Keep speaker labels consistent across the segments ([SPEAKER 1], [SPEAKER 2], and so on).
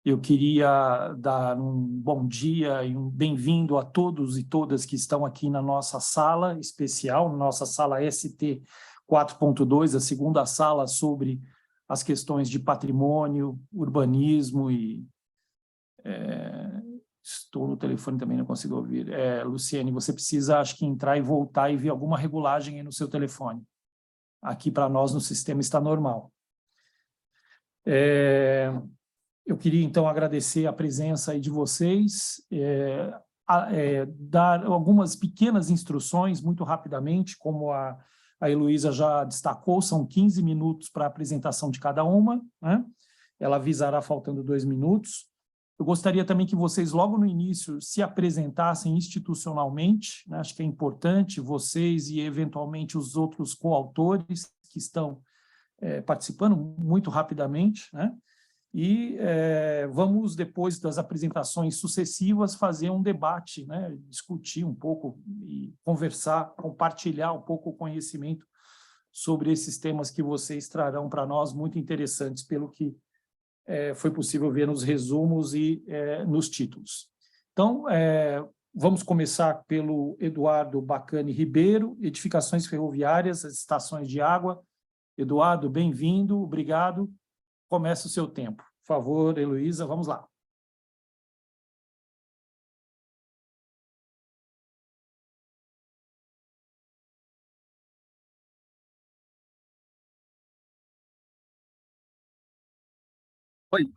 [SPEAKER 1] Eu queria dar um bom dia e um bem-vindo a todos e todas que estão aqui na nossa sala especial, nossa sala ST 4.2, a segunda sala sobre as questões de patrimônio, urbanismo e... estou no telefone também, não consigo ouvir. Luciene, você precisa, acho que, entrar e voltar e ver alguma regulagem aí no seu telefone. Aqui, para nós, no sistema está normal. Eu queria, então, agradecer a presença aí de vocês, dar algumas pequenas instruções, muito rapidamente, como a Heloísa já destacou, são 15 minutos para a apresentação de cada uma, né? Ela avisará faltando 2 minutos. Eu gostaria também que vocês, logo no início, se apresentassem institucionalmente, né? Acho que é importante vocês e, eventualmente, os outros coautores que estão participando muito rapidamente, né? E vamos, depois das apresentações sucessivas, fazer um debate, né? Discutir um pouco e conversar, compartilhar um pouco o conhecimento sobre esses temas que vocês trarão para nós, muito interessantes, pelo que foi possível ver nos resumos e nos títulos. Então, vamos começar pelo Eduardo Bacani Ribeiro, Edificações Ferroviárias, as Estações de Água. Eduardo, bem-vindo, obrigado. Começa o seu tempo. Por favor, Heloísa, vamos lá.
[SPEAKER 2] Oi,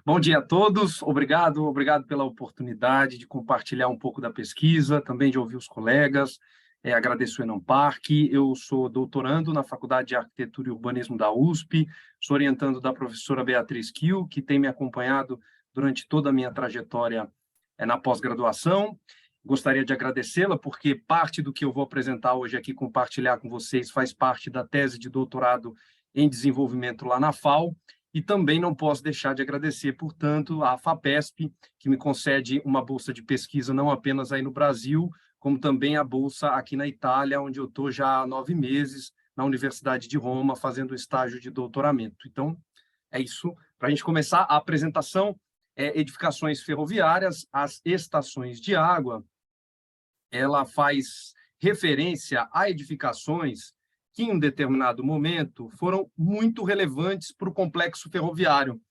[SPEAKER 2] bom dia a todos, obrigado pela oportunidade de compartilhar um pouco da pesquisa, também de ouvir os colegas, agradeço o Enomparc. Eu sou doutorando na Faculdade de Arquitetura e Urbanismo da USP, sou orientando da professora Beatriz Kiel, que tem me acompanhado durante toda a minha trajetória na pós-graduação. Gostaria de agradecê-la, porque parte do que eu vou apresentar hoje aqui, compartilhar com vocês, faz parte da tese de doutorado em desenvolvimento lá na FAO. E também não posso deixar de agradecer, portanto, à FAPESP, que me concede uma bolsa de pesquisa não apenas aí no Brasil, como também a bolsa aqui na Itália, onde eu estou já há 9 meses, na Universidade de Roma, fazendo estágio de doutoramento. Então, é isso. Para a gente começar a apresentação, edificações ferroviárias, as estações de água, ela faz referência a edificações que, em um determinado momento, foram muito relevantes para o complexo ferroviário.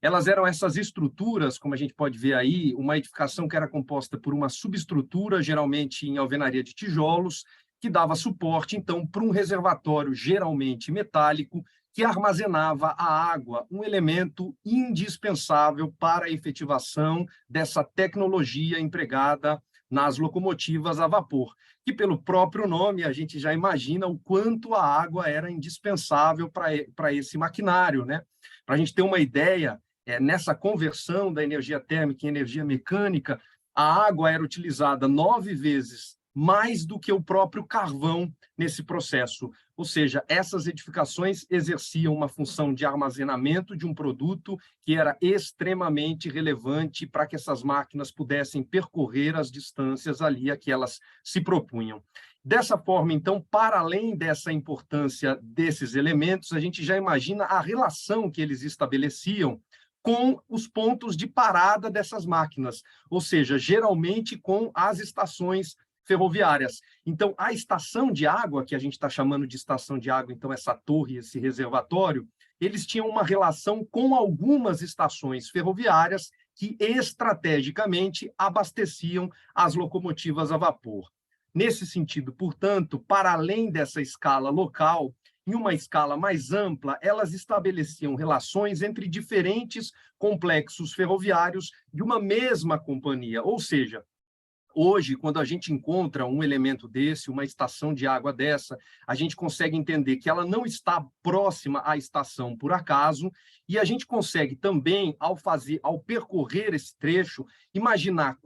[SPEAKER 2] Elas eram essas estruturas, como a gente pode ver aí, uma edificação que era composta por uma subestrutura, geralmente em alvenaria de tijolos, que dava suporte, então, para um reservatório, geralmente metálico, que armazenava a água, um elemento indispensável para a efetivação dessa tecnologia empregada nas locomotivas a vapor, que pelo próprio nome a gente já imagina o quanto a água era indispensável para esse maquinário, né? Para a gente ter uma ideia, nessa conversão da energia térmica em energia mecânica, a água era utilizada 9 vezes mais do que o próprio carvão nesse processo. Ou seja, essas edificações exerciam uma função de armazenamento de um produto que era extremamente relevante para que essas máquinas pudessem percorrer as distâncias ali a que elas se propunham. Dessa forma, então, para além dessa importância desses elementos, a gente já imagina a relação que eles estabeleciam com os pontos de parada dessas máquinas, ou seja, geralmente com as estações ferroviárias. Então, a estação de água, que a gente está chamando de estação de água, então essa torre, esse reservatório, eles tinham uma relação com algumas estações ferroviárias que estrategicamente abasteciam as locomotivas a vapor. Nesse sentido, portanto, para além dessa escala local, em uma escala mais ampla, elas estabeleciam relações entre diferentes complexos ferroviários de uma mesma companhia, ou seja, hoje, quando a gente encontra um elemento desse, uma estação de água dessa, a gente consegue entender que ela não está próxima à estação por acaso, e a gente consegue também, ao percorrer esse trecho, imaginar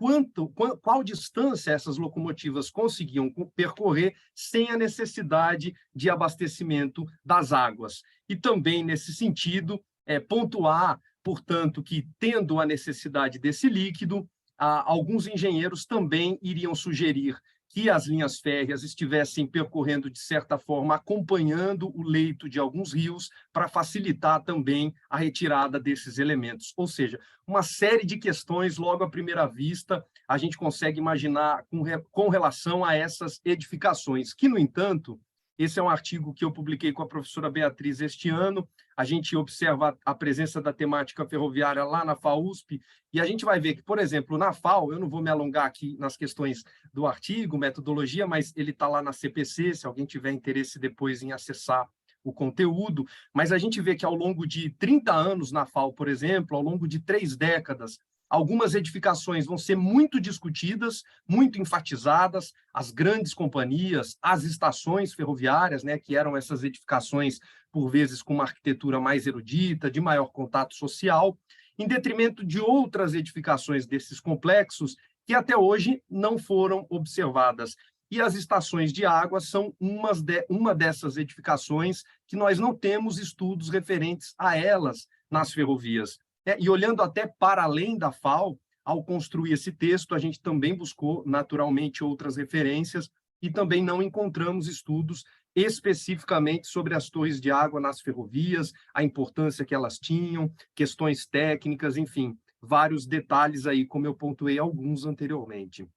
[SPEAKER 2] qual distância essas locomotivas conseguiam percorrer sem a necessidade de abastecimento das águas. E também, nesse sentido, pontuar, portanto, que tendo a necessidade desse líquido, alguns engenheiros também iriam sugerir que as linhas férreas estivessem percorrendo, de certa forma, acompanhando o leito de alguns rios para facilitar também a retirada desses elementos. Ou seja, uma série de questões, logo à primeira vista, a gente consegue imaginar com relação a essas edificações, que, no entanto, esse é um artigo que eu publiquei com a professora Beatriz este ano. A gente observa a presença da temática ferroviária lá na FAUSP, e a gente vai ver que, por exemplo, na FAO, eu não vou me alongar aqui nas questões do artigo, metodologia, mas ele está lá na CPC, se alguém tiver interesse depois em acessar o conteúdo, mas a gente vê que ao longo de 30 anos na FAO, por exemplo, ao longo de 3 décadas, algumas edificações vão ser muito discutidas, muito enfatizadas, as grandes companhias, as estações ferroviárias, né, que eram essas edificações, por vezes, com uma arquitetura mais erudita, de maior contato social, em detrimento de outras edificações desses complexos que até hoje não foram observadas. E as estações de água são uma dessas edificações que nós não temos estudos referentes a elas nas ferrovias. E olhando até para além da FAO, ao construir esse texto, a gente também buscou, naturalmente, outras referências e também não encontramos estudos especificamente sobre as torres de água nas ferrovias, a importância que elas tinham, questões técnicas, enfim, vários detalhes aí, como eu pontuei alguns anteriormente.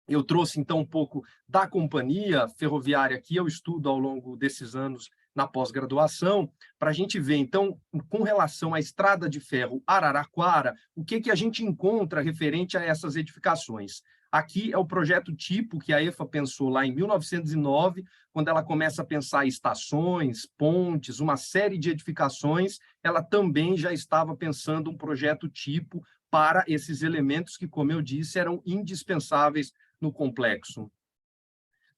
[SPEAKER 2] Eu trouxe, então, um pouco da companhia ferroviária que eu estudo ao longo desses anos na pós-graduação, para a gente ver, então, com relação à estrada de ferro Araraquara, o que a gente encontra referente a essas edificações. Aqui é o projeto tipo que a EFA pensou lá em 1909, quando ela começa a pensar estações, pontes, uma série de edificações, ela também já estava pensando um projeto tipo para esses elementos que, como eu disse, eram indispensáveis no complexo.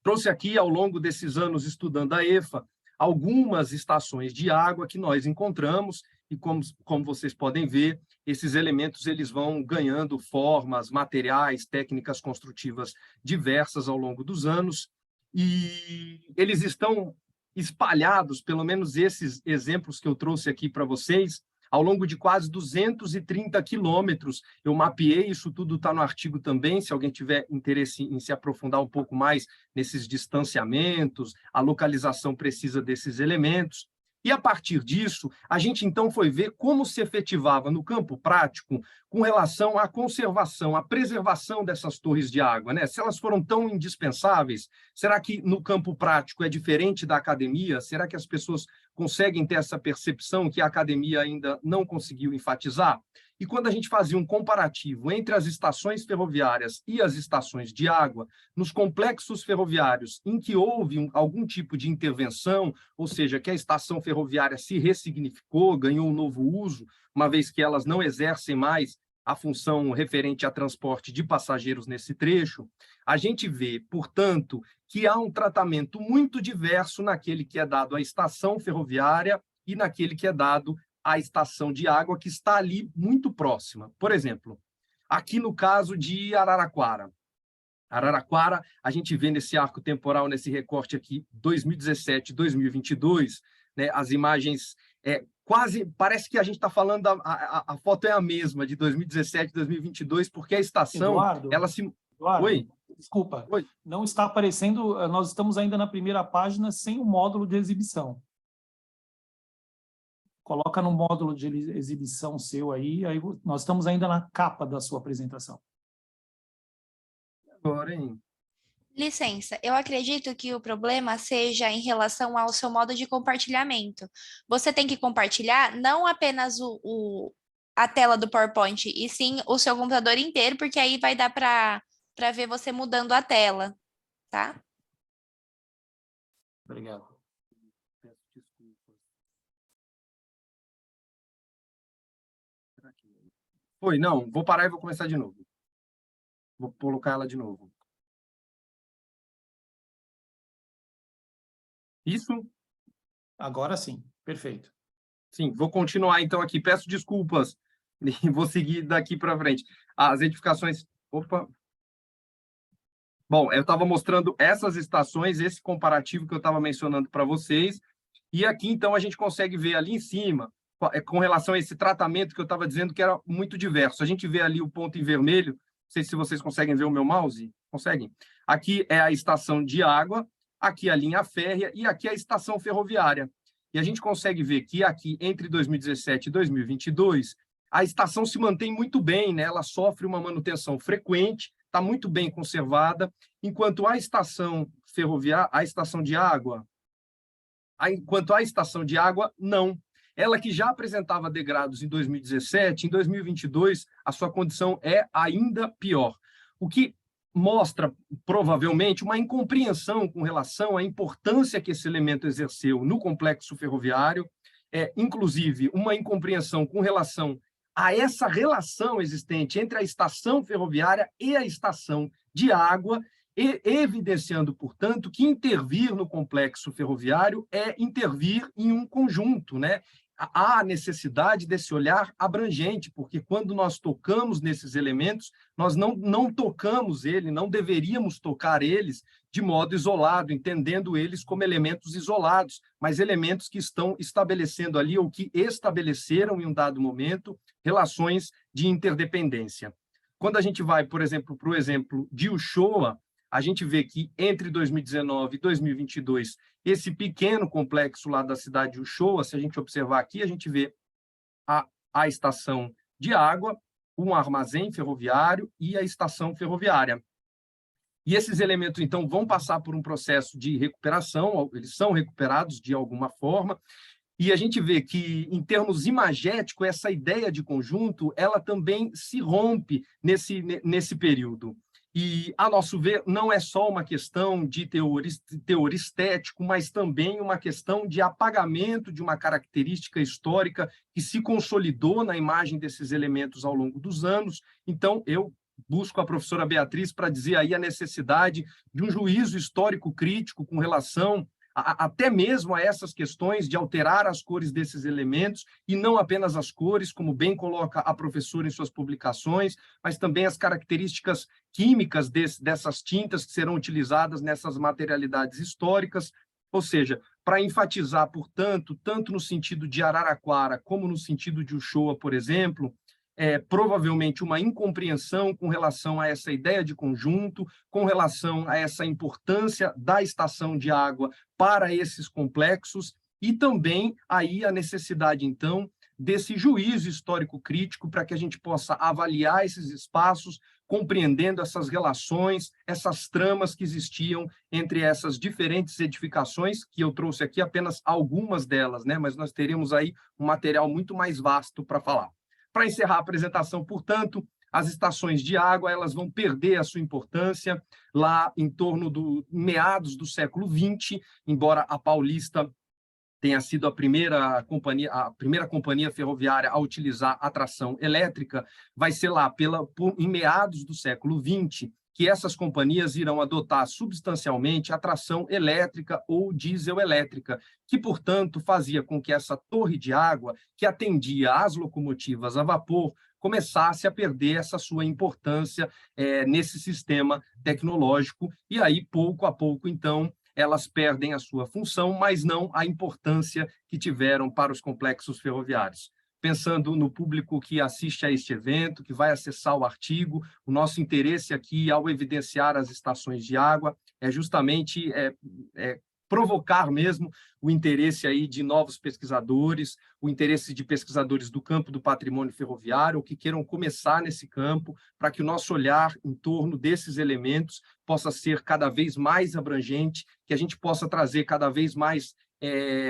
[SPEAKER 2] Trouxe aqui, ao longo desses anos estudando a EFA, algumas estações de água que nós encontramos, e como vocês podem ver, esses elementos eles vão ganhando formas, materiais, técnicas construtivas diversas ao longo dos anos, e eles estão espalhados, pelo menos esses exemplos que eu trouxe aqui para vocês, ao longo de quase 230 quilômetros. Eu mapeei, isso tudo está no artigo também, se alguém tiver interesse em se aprofundar um pouco mais nesses distanciamentos, a localização precisa desses elementos. E, a partir disso, a gente, então, foi ver como se efetivava no campo prático com relação à conservação, à preservação dessas torres de água, né? Se elas foram tão indispensáveis, será que no campo prático é diferente da academia? Será que as pessoas conseguem ter essa percepção que a academia ainda não conseguiu enfatizar? E quando a gente fazia um comparativo entre as estações ferroviárias e as estações de água, nos complexos ferroviários em que houve algum tipo de intervenção, ou seja, que a estação ferroviária se ressignificou, ganhou um novo uso, uma vez que elas não exercem mais a função referente a transporte de passageiros nesse trecho, a gente vê, portanto, que há um tratamento muito diverso naquele que é dado à estação ferroviária e naquele que é dado à estação de água, que está ali muito próxima. Por exemplo, aqui no caso de Araraquara. Araraquara, a gente vê nesse arco temporal, nesse recorte aqui, 2017, 2022, né, as imagens quase, parece que a gente está falando, a foto é a mesma, de 2017, 2022, porque a estação,
[SPEAKER 1] Eduardo,
[SPEAKER 2] ela se...
[SPEAKER 1] Eduardo,
[SPEAKER 2] Oi?
[SPEAKER 1] desculpa,
[SPEAKER 2] Oi?
[SPEAKER 1] não está aparecendo, nós estamos ainda na primeira página sem o módulo de exibição. Coloca no módulo de exibição seu aí nós estamos ainda na capa da sua apresentação.
[SPEAKER 2] Agora, hein?
[SPEAKER 3] Licença, eu acredito que o problema seja em relação ao seu modo de compartilhamento. Você tem que compartilhar não apenas a tela do PowerPoint, e sim o seu computador inteiro, porque aí vai dar para ver você mudando a tela, tá?
[SPEAKER 1] Obrigado.
[SPEAKER 2] Peço desculpas. Oi, não, vou parar e vou começar de novo. Vou colocar ela de novo. Isso?
[SPEAKER 1] Agora sim, perfeito.
[SPEAKER 2] Sim, vou continuar então aqui. Peço desculpas e vou seguir daqui para frente. As edificações... Opa! Bom, eu estava mostrando essas estações, esse comparativo que eu estava mencionando para vocês, e aqui, então, a gente consegue ver ali em cima, com relação a esse tratamento que eu estava dizendo que era muito diverso. A gente vê ali o ponto em vermelho, sei se vocês conseguem ver o meu mouse. Conseguem? Aqui é a estação de água, aqui a linha férrea e aqui a estação ferroviária. E a gente consegue ver que aqui, entre 2017 e 2022, a estação se mantém muito bem, né? Ela sofre uma manutenção frequente, está muito bem conservada, enquanto a estação ferroviária, a estação de água, não. Ela que já apresentava degrados em 2017, em 2022, a sua condição é ainda pior. O que mostra, provavelmente, uma incompreensão com relação à importância que esse elemento exerceu no complexo ferroviário, inclusive uma incompreensão com relação a essa relação existente entre a estação ferroviária e a estação de água, evidenciando, portanto, que intervir no complexo ferroviário é intervir em um conjunto, né? Há necessidade desse olhar abrangente, porque quando nós tocamos nesses elementos, nós não tocamos ele, não deveríamos tocar eles de modo isolado, entendendo eles como elementos isolados, mas elementos que estão estabelecendo ali, ou que estabeleceram em um dado momento, relações de interdependência. Quando a gente vai, por exemplo, para o exemplo de Uchoa, a gente vê que entre 2019 e 2022, esse pequeno complexo lá da cidade de Uchoa, se a gente observar aqui, a gente vê a estação de água, um armazém ferroviário e a estação ferroviária. E esses elementos, então, vão passar por um processo de recuperação, eles são recuperados de alguma forma, e a gente vê que, em termos imagéticos, essa ideia de conjunto, ela também se rompe nesse período. E, a nosso ver, não é só uma questão de teor estético, mas também uma questão de apagamento de uma característica histórica que se consolidou na imagem desses elementos ao longo dos anos. Então, eu busco a professora Beatriz para dizer aí a necessidade de um juízo histórico crítico com relação até mesmo a essas questões de alterar as cores desses elementos, e não apenas as cores, como bem coloca a professora em suas publicações, mas também as características químicas dessas tintas que serão utilizadas nessas materialidades históricas, ou seja, para enfatizar, portanto, tanto no sentido de Araraquara como no sentido de Uchoa, por exemplo, provavelmente uma incompreensão com relação a essa ideia de conjunto, com relação a essa importância da estação de água para esses complexos, e também aí a necessidade, então, desse juízo histórico-crítico para que a gente possa avaliar esses espaços, compreendendo essas relações, essas tramas que existiam entre essas diferentes edificações, que eu trouxe aqui apenas algumas delas, né? Mas nós teríamos aí um material muito mais vasto para falar. Para encerrar a apresentação, portanto, as estações de água elas vão perder a sua importância lá em torno do meados do século XX, embora a Paulista tenha sido a primeira companhia ferroviária a utilizar a tração elétrica, vai ser lá em meados do século XX que essas companhias irão adotar substancialmente a tração elétrica ou diesel-elétrica, que, portanto, fazia com que essa torre de água, que atendia às locomotivas a vapor, começasse a perder essa sua importância nesse sistema tecnológico, e aí, pouco a pouco, então, elas perdem a sua função, mas não a importância que tiveram para os complexos ferroviários. Pensando no público que assiste a este evento, que vai acessar o artigo, o nosso interesse aqui, ao evidenciar as estações de água, é justamente provocar mesmo o interesse aí de novos pesquisadores, o interesse de pesquisadores do campo do patrimônio ferroviário, ou que queiram começar nesse campo, para que o nosso olhar em torno desses elementos possa ser cada vez mais abrangente, que a gente possa trazer cada vez mais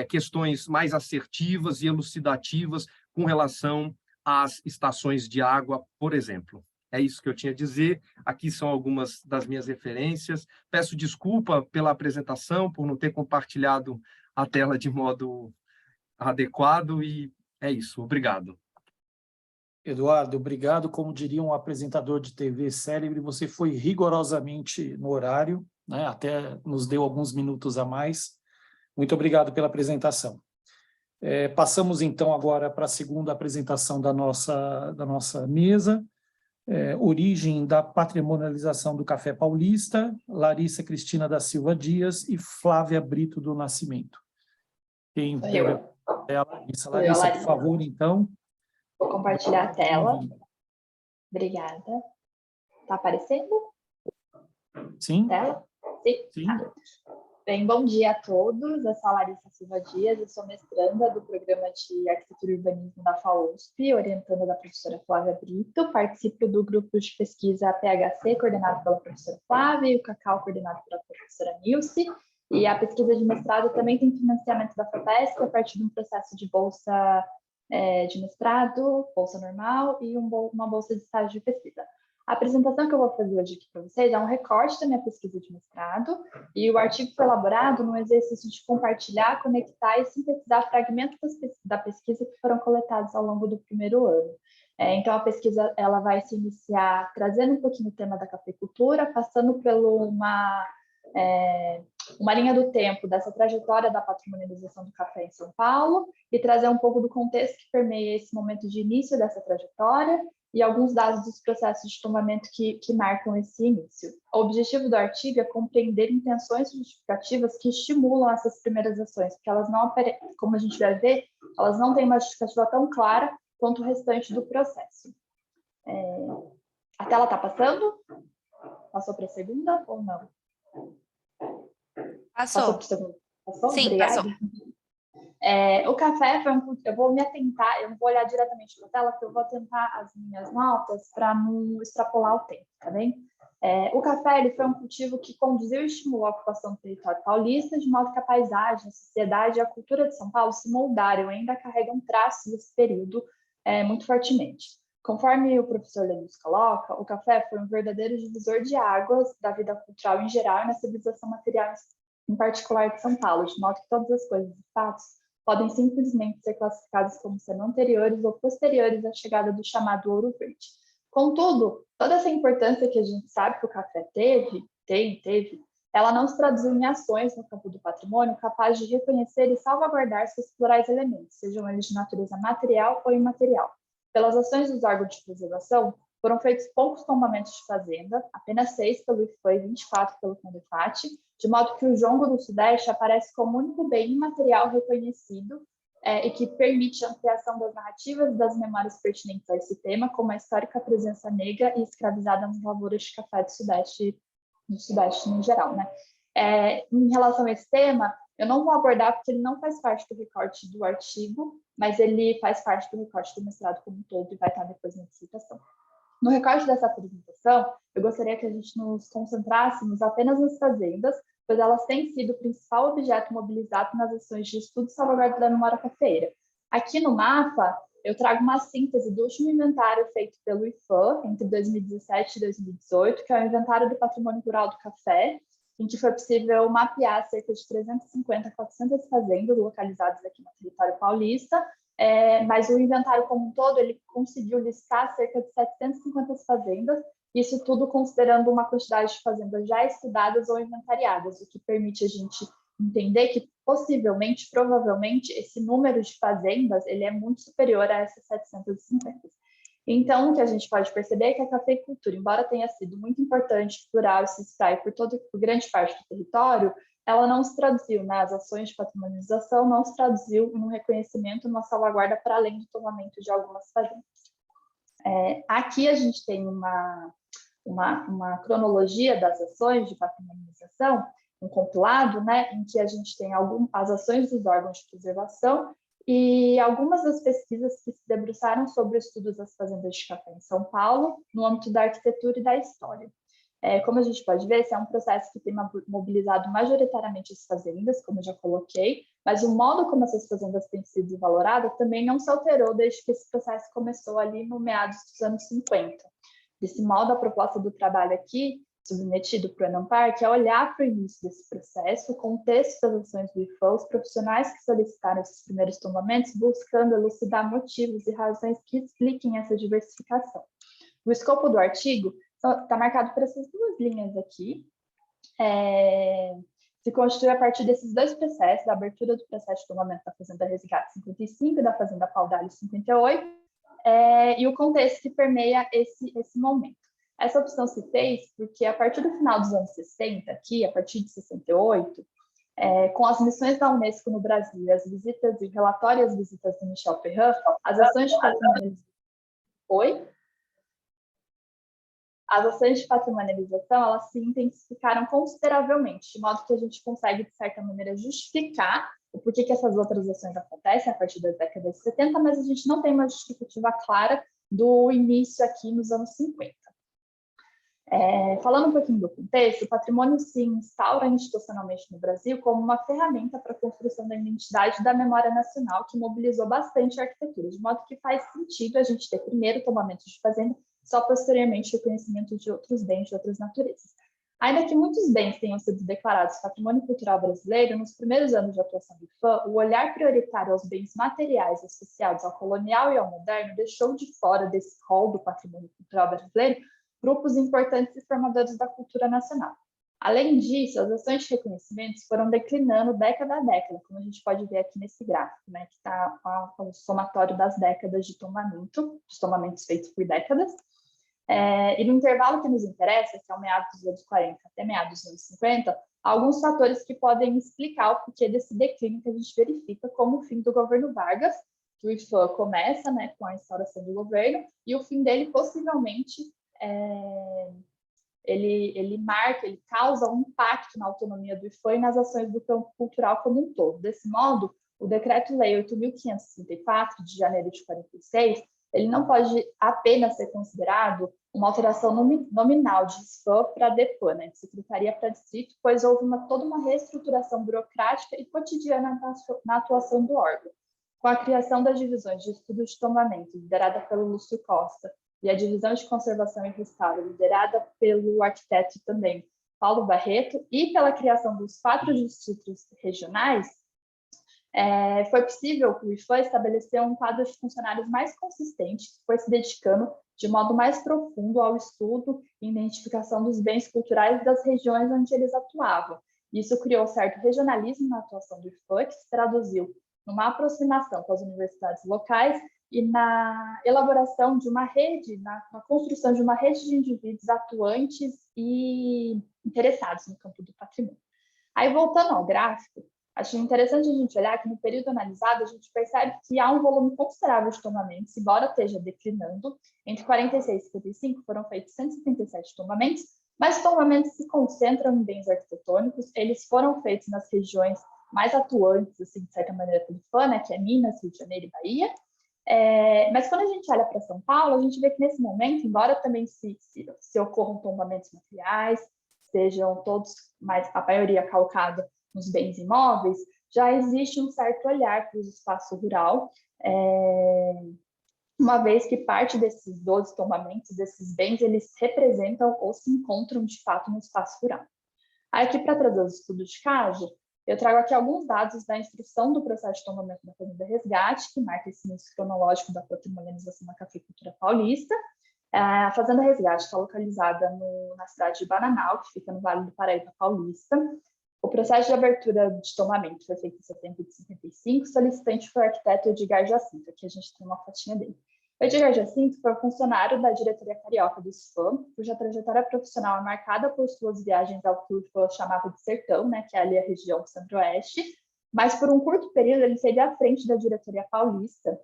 [SPEAKER 2] questões mais assertivas e elucidativas com relação às estações de água, por exemplo. É isso que eu tinha a dizer. Aqui são algumas das minhas referências. Peço desculpa pela apresentação, por não ter compartilhado a tela de modo adequado, e é isso. Obrigado.
[SPEAKER 1] Eduardo, obrigado. Como diria um apresentador de TV célebre, você foi rigorosamente no horário, né? Até nos deu alguns minutos a mais. Muito obrigado pela apresentação. Passamos, então, agora para a segunda apresentação da nossa mesa. Origem da patrimonialização do café paulista, Larissa Cristina da Silva Dias e Flávia Brito do Nascimento. Quem é a Larissa? Larissa, por favor, então.
[SPEAKER 4] Vou compartilhar a tela. Obrigada. Tá aparecendo?
[SPEAKER 1] Sim?
[SPEAKER 4] Tela? Sim?
[SPEAKER 1] Sim.
[SPEAKER 4] Bem, bom dia a todos. Eu sou a Larissa Silva Dias, eu sou mestranda do Programa de Arquitetura e Urbanismo da FAUSP, orientanda da professora Flávia Brito. Participo do grupo de pesquisa PHC, coordenado pela professora Flávia, e o Cacau, coordenado pela professora Nilce. E a pesquisa de mestrado também tem financiamento da FAPESP a partir de um processo de bolsa de mestrado, bolsa normal e uma bolsa de estágio de pesquisa. A apresentação que eu vou fazer hoje aqui para vocês é um recorte da minha pesquisa de mestrado, e o artigo foi elaborado num exercício de compartilhar, conectar e sintetizar fragmentos da pesquisa que foram coletados ao longo do primeiro ano. Então, a pesquisa ela vai se iniciar trazendo um pouquinho o tema da cafeicultura, passando por uma linha do tempo dessa trajetória da patrimonialização do café em São Paulo e trazer um pouco do contexto que permeia esse momento de início dessa trajetória e alguns dados dos processos de tombamento que marcam esse início. O objetivo do artigo é compreender intenções justificativas que estimulam essas primeiras ações, porque elas não, como a gente vai ver, elas não têm uma justificativa tão clara quanto o restante do processo. A tela está passando? Passou para a segunda ou não?
[SPEAKER 3] Passou.
[SPEAKER 4] Passou?
[SPEAKER 3] Sim,
[SPEAKER 4] obrigada.
[SPEAKER 3] passou.
[SPEAKER 4] O café foi eu vou me atentar, eu não vou olhar diretamente para a tela, porque eu vou atentar as minhas notas para não extrapolar o tempo, tá bem? O café ele foi um cultivo que conduziu e estimulou a ocupação do território paulista, de modo que a paisagem, a sociedade e a cultura de São Paulo se moldaram e ainda carregam traços desse período muito fortemente. Conforme o professor Lemos coloca, o café foi um verdadeiro divisor de águas da vida cultural em geral e na civilização material em particular de São Paulo, de modo que todas as coisas e fatos podem simplesmente ser classificadas como sendo anteriores ou posteriores à chegada do chamado Ouro Verde. Contudo, toda essa importância que a gente sabe que o café teve, ela não se traduziu em ações no campo do patrimônio capazes de reconhecer e salvaguardar seus plurais elementos, sejam eles de natureza material ou imaterial. Pelas ações dos órgãos de preservação, foram feitos poucos tombamentos de fazenda, apenas 6 pelo IFAM e 24 pelo CONDEFAT, de modo que o jongo do Sudeste aparece como o único bem imaterial reconhecido e que permite a ampliação das narrativas e das memórias pertinentes a esse tema, como a histórica presença negra e escravizada nas lavouras de café do Sudeste no geral, né? Em relação a esse tema, eu não vou abordar porque ele não faz parte do recorte do artigo, mas ele faz parte do recorte do mestrado como um todo e vai estar depois na dissertação. No recorte dessa apresentação, eu gostaria que a gente nos concentrássemos apenas nas fazendas, pois elas têm sido o principal objeto mobilizado nas ações de estudo e salvaguarda da memória cafeeira. Aqui no mapa, eu trago uma síntese do último inventário feito pelo IFAM entre 2017 e 2018, que é o Inventário do Patrimônio Rural do Café, em que foi possível mapear cerca de 350 a 400 fazendas localizadas aqui no território paulista, mas o inventário como um todo, ele conseguiu listar cerca de 750 fazendas, isso tudo considerando uma quantidade de fazendas já estudadas ou inventariadas, o que permite a gente entender que possivelmente, provavelmente, esse número de fazendas ele é muito superior a essas 750. Então, o que a gente pode perceber é que a cafeicultura, embora tenha sido muito importante, plural e se espraie por grande parte do território, ela não se traduziu nas ações de patrimonialização, não se traduziu no reconhecimento, numa salvaguarda para além do tombamento de algumas fazendas. Aqui a gente tem uma cronologia das ações de patrimonialização, um compilado, né, em que a gente tem as ações dos órgãos de preservação e algumas das pesquisas que se debruçaram sobre os estudos das fazendas de café em São Paulo, no âmbito da arquitetura e da história. Como a gente pode ver, esse é um processo que tem mobilizado majoritariamente as fazendas, como eu já coloquei, mas o modo como essas fazendas têm sido valoradas também não se alterou desde que esse processo começou ali no meados dos anos 50. Desse modo, a proposta do trabalho aqui, submetido para o ENAMPARC, é olhar para o início desse processo, o contexto das ações do IFAM, os profissionais que solicitaram esses primeiros tombamentos, buscando elucidar motivos e razões que expliquem essa diversificação. O escopo do artigo está marcado por essas duas linhas aqui. Se constitui a partir desses dois processos, da abertura do processo de tombamento da Fazenda Resgate 55 e da Fazenda Paudalho 58, e o contexto que permeia esse momento. Essa opção se fez porque, a partir do final dos anos 60, aqui, a partir de 68, com as missões da Unesco no Brasil, as visitas e o relatório e as visitas do Michel Perrin, as ações de patrimonialização... Oi? as ações de patrimonialização, elas se intensificaram consideravelmente, de modo que a gente consegue, de certa maneira, justificar o porquê que essas outras ações acontecem a partir das décadas de 70, mas a gente não tem uma justificativa clara do início aqui nos anos 50. Falando um pouquinho do contexto, o patrimônio se instaura institucionalmente no Brasil como uma ferramenta para a construção da identidade da memória nacional, que mobilizou bastante a arquitetura, de modo que faz sentido a gente ter primeiro tombamento de fazenda, só posteriormente reconhecimento de outros bens de outras naturezas. Ainda que muitos bens tenham sido declarados patrimônio cultural brasileiro, nos primeiros anos de atuação do IPHAN, o olhar prioritário aos bens materiais associados ao colonial e ao moderno deixou de fora desse rol do patrimônio cultural brasileiro grupos importantes e formadores da cultura nacional. Além disso, as ações de reconhecimento foram declinando década a década, como a gente pode ver aqui nesse gráfico, né, que está o somatório das décadas de tombamento, dos tombamentos feitos por décadas. E no intervalo que nos interessa, que é o meados dos anos 40 até meados dos anos 50, há alguns fatores que podem explicar o porquê desse declínio que a gente verifica, como o fim do governo Vargas, que o IPHAN começa, né, com a instauração do governo, e o fim dele possivelmente ele causa um impacto na autonomia do IPHAN e nas ações do campo cultural como um todo. Desse modo, o Decreto-Lei 8.534, de janeiro de 46, ele não pode apenas ser considerado uma alteração nominal de SPAN para DEPAN, né, de Secretaria para Distrito, pois houve toda uma reestruturação burocrática e cotidiana na atuação do órgão. Com a criação das divisões de estudo de tombamento, liderada pelo Lúcio Costa, e a divisão de conservação e restauro, liderada pelo arquiteto também Paulo Barreto, e pela criação dos 4 distritos regionais, foi possível que o IPHAN estabelecer um quadro de funcionários mais consistente, que foi se dedicando de modo mais profundo ao estudo e identificação dos bens culturais das regiões onde eles atuavam. Isso criou certo regionalismo na atuação do IPHAN, que se traduziu numa aproximação com as universidades locais e na elaboração de uma rede, na construção de uma rede de indivíduos atuantes e interessados no campo do patrimônio. Aí, voltando ao gráfico, acho interessante a gente olhar que no período analisado a gente percebe que há um volume considerável de tombamentos, embora esteja declinando. Entre 46 e 55 foram feitos 177 tombamentos, mas os tombamentos se concentram em bens arquitetônicos, eles foram feitos nas regiões mais atuantes, assim, de certa maneira, pelo IPHAN, né, que é Minas, Rio de Janeiro e Bahia. Mas quando a gente olha para São Paulo, a gente vê que nesse momento, embora também se ocorram tombamentos materiais, sejam todos, mas a maioria calcada nos bens imóveis, já existe um certo olhar para o espaço rural, uma vez que parte desses 12 tombamentos, desses bens, eles representam ou se encontram de fato no espaço rural. Aí, aqui, para trazer os estudos de caso, eu trago aqui alguns dados da instrução do processo de tombamento da Fazenda Resgate, que marca esse início cronológico da patrimonialização da cafeicultura paulista. A Fazenda Resgate está localizada na cidade de Bananal, que fica no Vale do Paraíba Paulista. O processo de abertura de tombamento foi feito em setembro de 55, solicitante foi o arquiteto Edgar Jacinto, aqui a gente tem uma fotinha dele. O Edgar Jacinto foi funcionário da diretoria carioca do IPHAN, cuja trajetória profissional é marcada por suas viagens ao que o IPHAN chamava de sertão, né, que é ali a região do centro-oeste, mas por um curto período ele esteve à frente da diretoria paulista,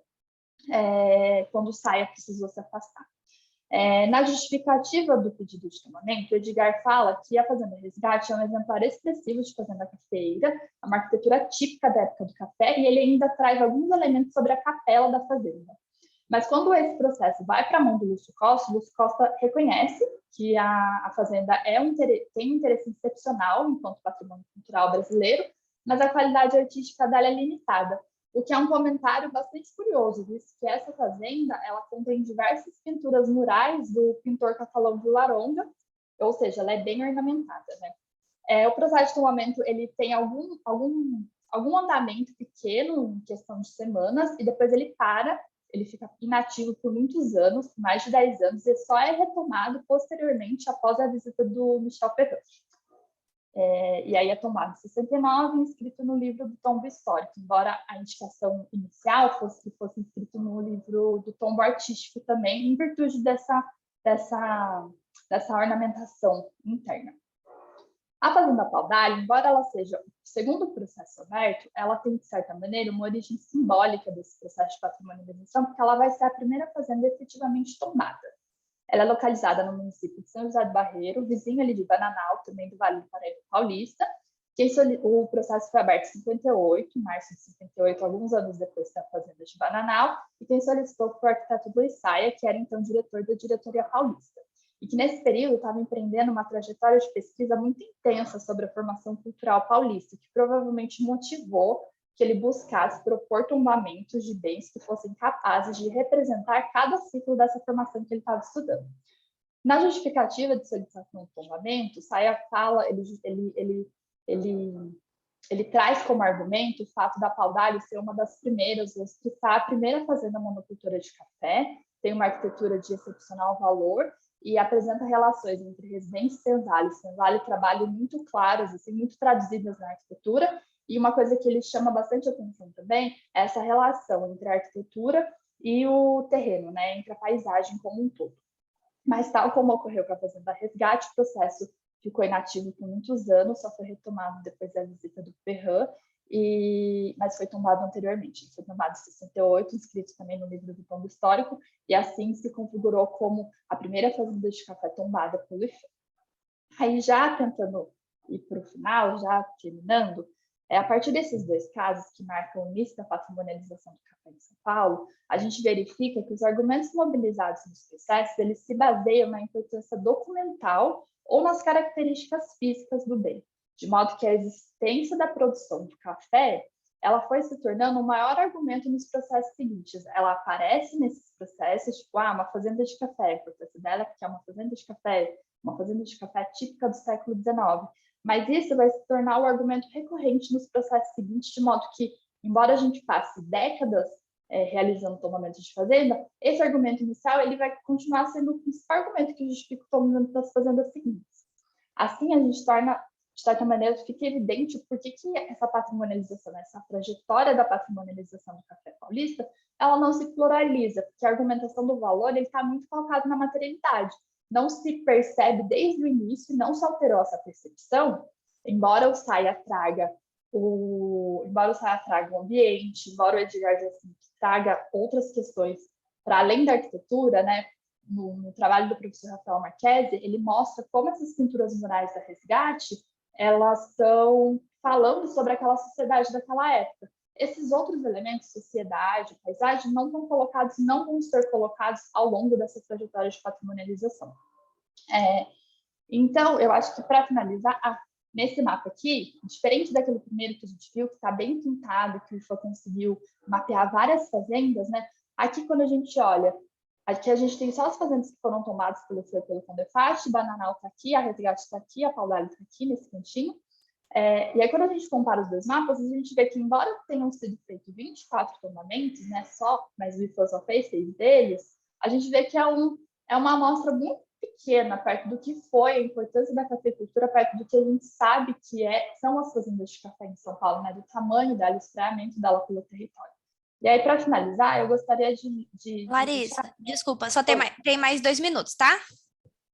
[SPEAKER 4] quando o Saia precisou se afastar. Na justificativa do pedido de tombamento, o Edgar fala que a Fazenda Resgate é um exemplar expressivo de fazenda cafeeira, é uma arquitetura típica da época do café, e ele ainda traz alguns elementos sobre a capela da fazenda. Mas quando esse processo vai para a mão do Lúcio Costa reconhece que a fazenda tem um interesse excepcional enquanto patrimônio cultural brasileiro, mas a qualidade artística dela é limitada, o que é um comentário bastante curioso, visto que essa fazenda ela contém diversas pinturas murais do pintor catalão Villaronga, ou seja, ela é bem ornamentada, né? O processo de tombamento ele tem algum andamento pequeno, em questão de semanas, e depois ele fica inativo por muitos anos, mais de 10 anos, e só é retomado posteriormente após a visita do Michel Perrin. E aí é tomado em 69, inscrito no livro do tombo histórico, embora a indicação inicial fosse inscrito no livro do tombo artístico também, em virtude dessa ornamentação interna. A Fazenda Paudalho, embora ela seja o segundo processo aberto, ela tem, de certa maneira, uma origem simbólica desse processo de patrimonialização, porque ela vai ser a primeira fazenda efetivamente tombada. Ela é localizada no município de São José do Barreiro, vizinho ali de Bananal, também do Vale do Paraíba Paulista. O processo foi aberto em 58, em março de 58, alguns anos depois da fazenda de Bananal, e quem solicitou foi o arquiteto Luiz Saia, que era então diretor da diretoria paulista, e que nesse período estava empreendendo uma trajetória de pesquisa muito intensa sobre a formação cultural paulista, que provavelmente motivou que ele buscasse propor tombamentos de bens que fossem capazes de representar cada ciclo dessa formação que ele estava estudando. Na justificativa de solicitação do tombamento, Saia fala, ele traz como argumento o fato da Paudalho ser uma das primeiras, ou quiçá a primeira fazenda monocultora de café, tem uma arquitetura de excepcional valor e apresenta relações entre residência e senzala. Senzala e trabalho muito claras, assim, muito traduzidas na arquitetura, e uma coisa que ele chama bastante atenção também é essa relação entre a arquitetura e o terreno, né, entre a paisagem como um todo. Mas tal como ocorreu com a fazenda Resgate, o processo ficou inativo por muitos anos, só foi retomado depois da visita do Ferran, mas foi tombado anteriormente. Ele foi tombado em 68, inscrito também no livro do Tombo Histórico, e assim se configurou como a primeira fazenda de café tombada pelo IFAM. Aí, já tentando ir para o final, já terminando, a partir desses dois casos que marcam o início da patrimonialização do café em São Paulo, a gente verifica que os argumentos mobilizados nos processos, eles se baseiam na importância documental ou nas características físicas do bem, de modo que a existência da produção do café, ela foi se tornando o maior argumento nos processos seguintes. Ela aparece nesses processos, tipo, uma fazenda de café, a importância dela é porque é uma fazenda de café típica do século XIX. Mas isso vai se tornar o argumento recorrente nos processos seguintes, de modo que, embora a gente passe décadas realizando tombamentos de fazenda, esse argumento inicial ele vai continuar sendo o principal argumento que justifica o tombamento das fazendas seguintes. Assim, a gente torna, de certa maneira, fica evidente por que essa patrimonialização, essa trajetória da patrimonialização do café paulista, ela não se pluraliza, porque a argumentação do valor está muito focada na materialidade. Não se percebe desde o início, não se alterou essa percepção, embora o Saia traga o ambiente, embora o Edgar Jacinto traga outras questões para além da arquitetura, né? No trabalho do professor Rafael Marchesi, ele mostra como essas pinturas murais da Resgate, elas estão falando sobre aquela sociedade daquela época. Esses outros elementos, sociedade, paisagem, não vão ser colocados ao longo dessa trajetória de patrimonialização. Então, eu acho que, para finalizar, nesse mapa aqui, diferente daquele primeiro que a gente viu, que está bem pintado, que o IFAM conseguiu mapear várias fazendas, né? Aqui, quando a gente olha, aqui a gente tem só as fazendas que foram tomadas pelo Condefat, Bananal está aqui, a Resgate está aqui, a Paudalho está aqui, nesse cantinho. E aí, quando a gente compara os dois mapas, a gente vê que, embora tenham sido feitos 24 tombamentos, né, mas o IFAM só fez 6 deles, a gente vê que é uma amostra muito pequena, perto do que foi a importância da cafeicultura, perto do que a gente sabe que são as fazendas de café em São Paulo, né, do tamanho dela, o espraiamento dela pelo território. E aí, para finalizar, eu gostaria de
[SPEAKER 3] Larissa, desculpa, só tem mais 2 minutos, tá?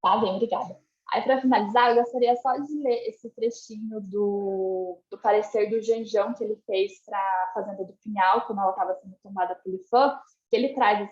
[SPEAKER 4] Tá bem, obrigada. Aí, para finalizar, eu gostaria só de ler esse trechinho do parecer do Janjão que ele fez para a Fazenda do Pinhal, quando ela estava sendo tombada pelo IFAM, que ele traz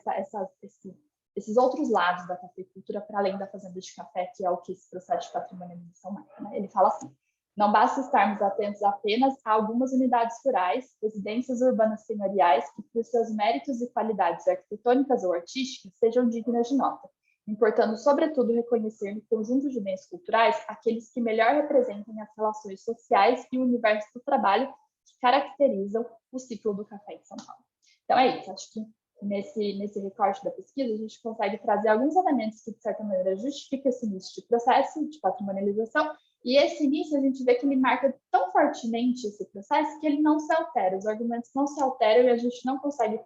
[SPEAKER 4] esses outros lados da cafeicultura para além da fazenda de café, que é o que esse processo de patrimonialização marca, né? Ele fala assim: não basta estarmos atentos apenas a algumas unidades rurais, residências urbanas senhoriais, que por seus méritos e qualidades arquitetônicas ou artísticas sejam dignas de nota, importando, sobretudo, reconhecer no conjunto de bens culturais aqueles que melhor representem as relações sociais e o universo do trabalho que caracterizam o ciclo do café em São Paulo. Então é isso, acho que nesse recorte da pesquisa a gente consegue trazer alguns elementos que, de certa maneira, justificam esse início de processo de patrimonialização, e esse início a gente vê que ele marca tão fortemente esse processo que ele não se altera, os argumentos não se alteram e a gente não consegue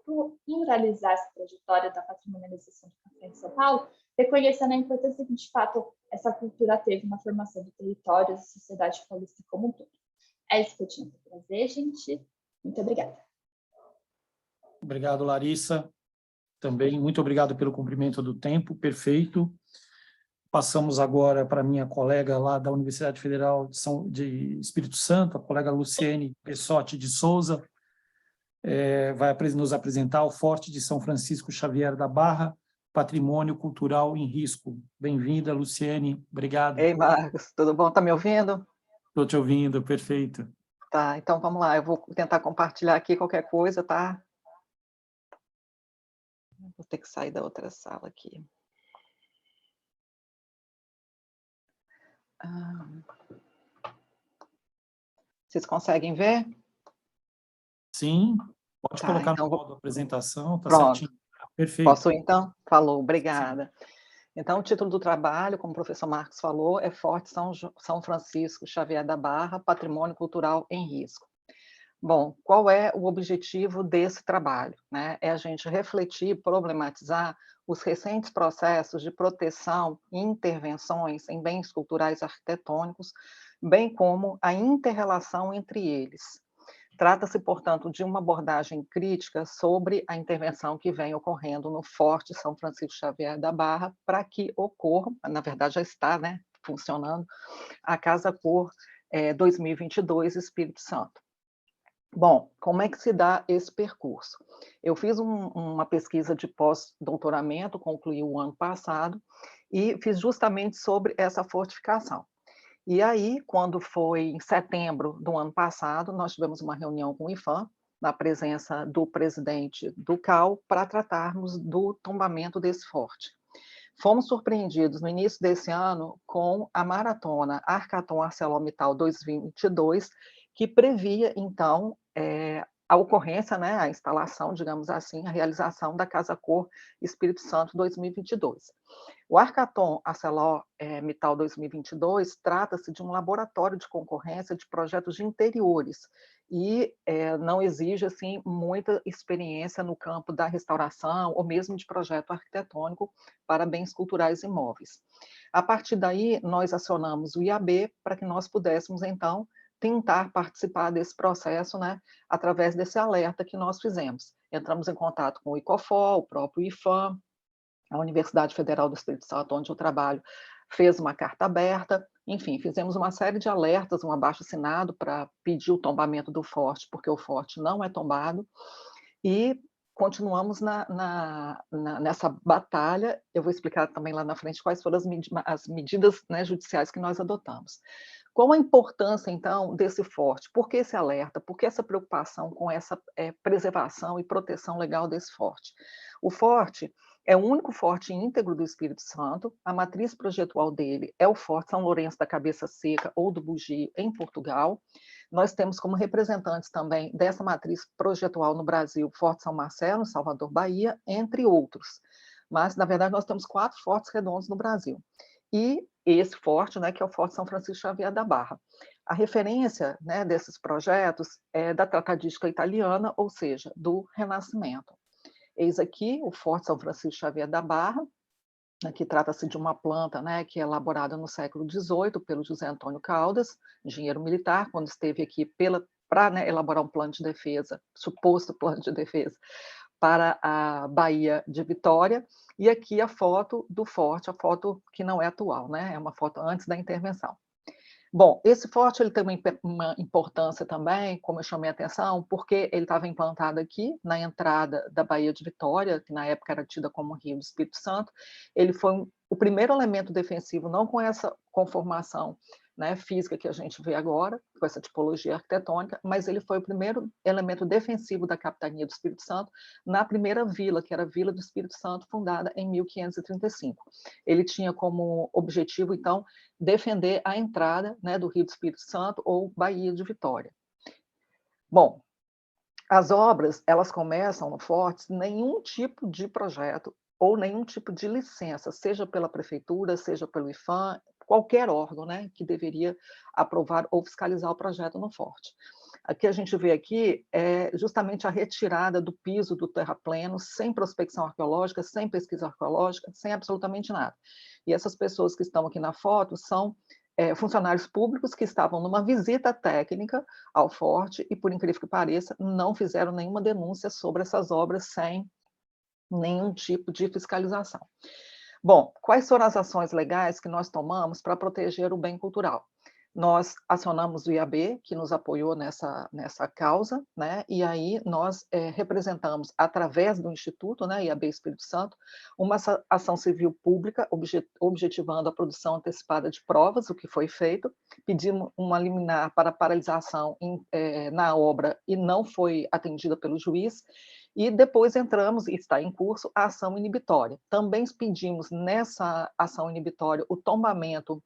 [SPEAKER 4] pluralizar essa trajetória da patrimonialização do café em São Paulo, reconhecendo a importância que, de fato, essa cultura teve na formação do território e da sociedade paulista como um todo. É isso que eu tinha para trazer, gente. Muito obrigada.
[SPEAKER 1] Obrigado, Larissa. Também muito obrigado pelo cumprimento do tempo, perfeito. Passamos agora para minha colega lá da Universidade Federal de Espírito Santo, a colega Luciene Pessotti de Souza, vai nos apresentar o Forte de São Francisco Xavier da Barra, Patrimônio Cultural em Risco. Bem-vinda, Luciene. Obrigado.
[SPEAKER 5] Ei, Marcos, tudo bom? Tá me ouvindo?
[SPEAKER 1] Estou te ouvindo, perfeito.
[SPEAKER 5] Tá, então vamos lá, eu vou tentar compartilhar aqui qualquer coisa, tá? Vou ter que sair da outra sala aqui. Vocês conseguem ver?
[SPEAKER 1] Sim, pode
[SPEAKER 5] Tá,
[SPEAKER 1] colocar
[SPEAKER 5] então
[SPEAKER 1] no modo apresentação, está
[SPEAKER 5] pronto.
[SPEAKER 1] certinho. Perfeito.
[SPEAKER 5] Posso ir, então? Falou, obrigada. Então, o título do trabalho, como o professor Marcos falou, é Forte São Francisco Xavier da Barra, Patrimônio Cultural em Risco. Bom, qual é o objetivo desse trabalho? Né? É a gente refletir, problematizar os recentes processos de proteção e intervenções em bens culturais arquitetônicos, bem como a inter-relação entre eles. Trata-se, portanto, de uma abordagem crítica sobre a intervenção que vem ocorrendo no Forte São Francisco Xavier da Barra para que ocorra, na verdade já está, né, funcionando, a Casa Cor 2022 Espírito Santo. Bom, como é que se dá esse percurso? Eu fiz uma pesquisa de pós-doutoramento, concluí o ano passado, e fiz justamente sobre essa fortificação. E aí, quando foi em setembro do ano passado, nós tivemos uma reunião com o IPHAN, na presença do presidente do CAU, para tratarmos do tombamento desse forte. Fomos surpreendidos no início desse ano com a maratona Arcaton ArcelorMittal 2022, que previa, então, a ocorrência, né, a instalação, digamos assim, a realização da Casa Cor Espírito Santo 2022. O Arcaton ArcelorMittal 2022 trata-se de um laboratório de concorrência de projetos de interiores e não exige assim muita experiência no campo da restauração ou mesmo de projeto arquitetônico para bens culturais imóveis. A partir daí, nós acionamos o IAB para que nós pudéssemos, então, tentar participar desse processo, né, através desse alerta que nós fizemos. Entramos em contato com o ICOFOL, o próprio IPHAN, a Universidade Federal do Espírito Santo, onde eu trabalho, fez uma carta aberta, enfim, fizemos uma série de alertas, um abaixo-assinado para pedir o tombamento do forte, porque o forte não é tombado, e continuamos nessa batalha. Eu vou explicar também lá na frente quais foram as medidas, né, judiciais que nós adotamos. Qual a importância, então, desse forte? Por que esse alerta? Por que essa preocupação com essa preservação e proteção legal desse forte? O forte é o único forte íntegro do Espírito Santo. A matriz projetual dele é o Forte São Lourenço da Cabeça Seca ou do Bugio, em Portugal. Nós temos como representantes também dessa matriz projetual no Brasil, Forte São Marcelo, em Salvador, Bahia, entre outros. Mas, na verdade, nós temos 4 fortes redondos no Brasil. E esse forte, né, que é o Forte São Francisco Xavier da Barra. A referência, né, desses projetos é da tratadística italiana, ou seja, do Renascimento. Eis aqui o Forte São Francisco Xavier da Barra. Aqui trata-se de uma planta, né, que é elaborada no século XVIII pelo José Antônio Caldas, engenheiro militar, quando esteve aqui para, né, elaborar um plano de defesa, suposto plano de defesa, para a Baía de Vitória. E aqui a foto do forte, a foto que não é atual, né, é uma foto antes da intervenção. Bom, esse forte ele tem uma importância também, como eu chamei a atenção, porque ele estava implantado aqui, na entrada da Baía de Vitória, que na época era tida como Rio do Espírito Santo. Ele foi o primeiro elemento defensivo, não com essa conformação, né, física que a gente vê agora, com essa tipologia arquitetônica, mas ele foi o primeiro elemento defensivo da capitania do Espírito Santo na primeira vila, que era a Vila do Espírito Santo, fundada em 1535. Ele tinha como objetivo, então, defender a entrada, né, do Rio do Espírito Santo ou Baía de Vitória. Bom, as obras, elas começam no forte sem nenhum tipo de projeto ou nenhum tipo de licença, seja pela prefeitura, seja pelo IPHAN, qualquer órgão, né, que deveria aprovar ou fiscalizar o projeto no forte. Aqui a gente vê aqui é justamente a retirada do piso do terrapleno, sem prospecção arqueológica, sem pesquisa arqueológica, sem absolutamente nada. E essas pessoas que estão aqui na foto são funcionários públicos que estavam numa visita técnica ao forte e, por incrível que pareça, não fizeram nenhuma denúncia sobre essas obras sem nenhum tipo de fiscalização. Bom, quais foram as ações legais que nós tomamos para proteger o bem cultural? nós acionamos o IAB, que nos apoiou nessa causa, né? E aí nós representamos, através do Instituto, né, IAB Espírito Santo, uma ação civil pública, objetivando a produção antecipada de provas, o que foi feito, pedimos uma liminar para paralisação na obra e não foi atendida pelo juiz, e depois entramos, e está em curso, a ação inibitória. Também pedimos nessa ação inibitória o tombamento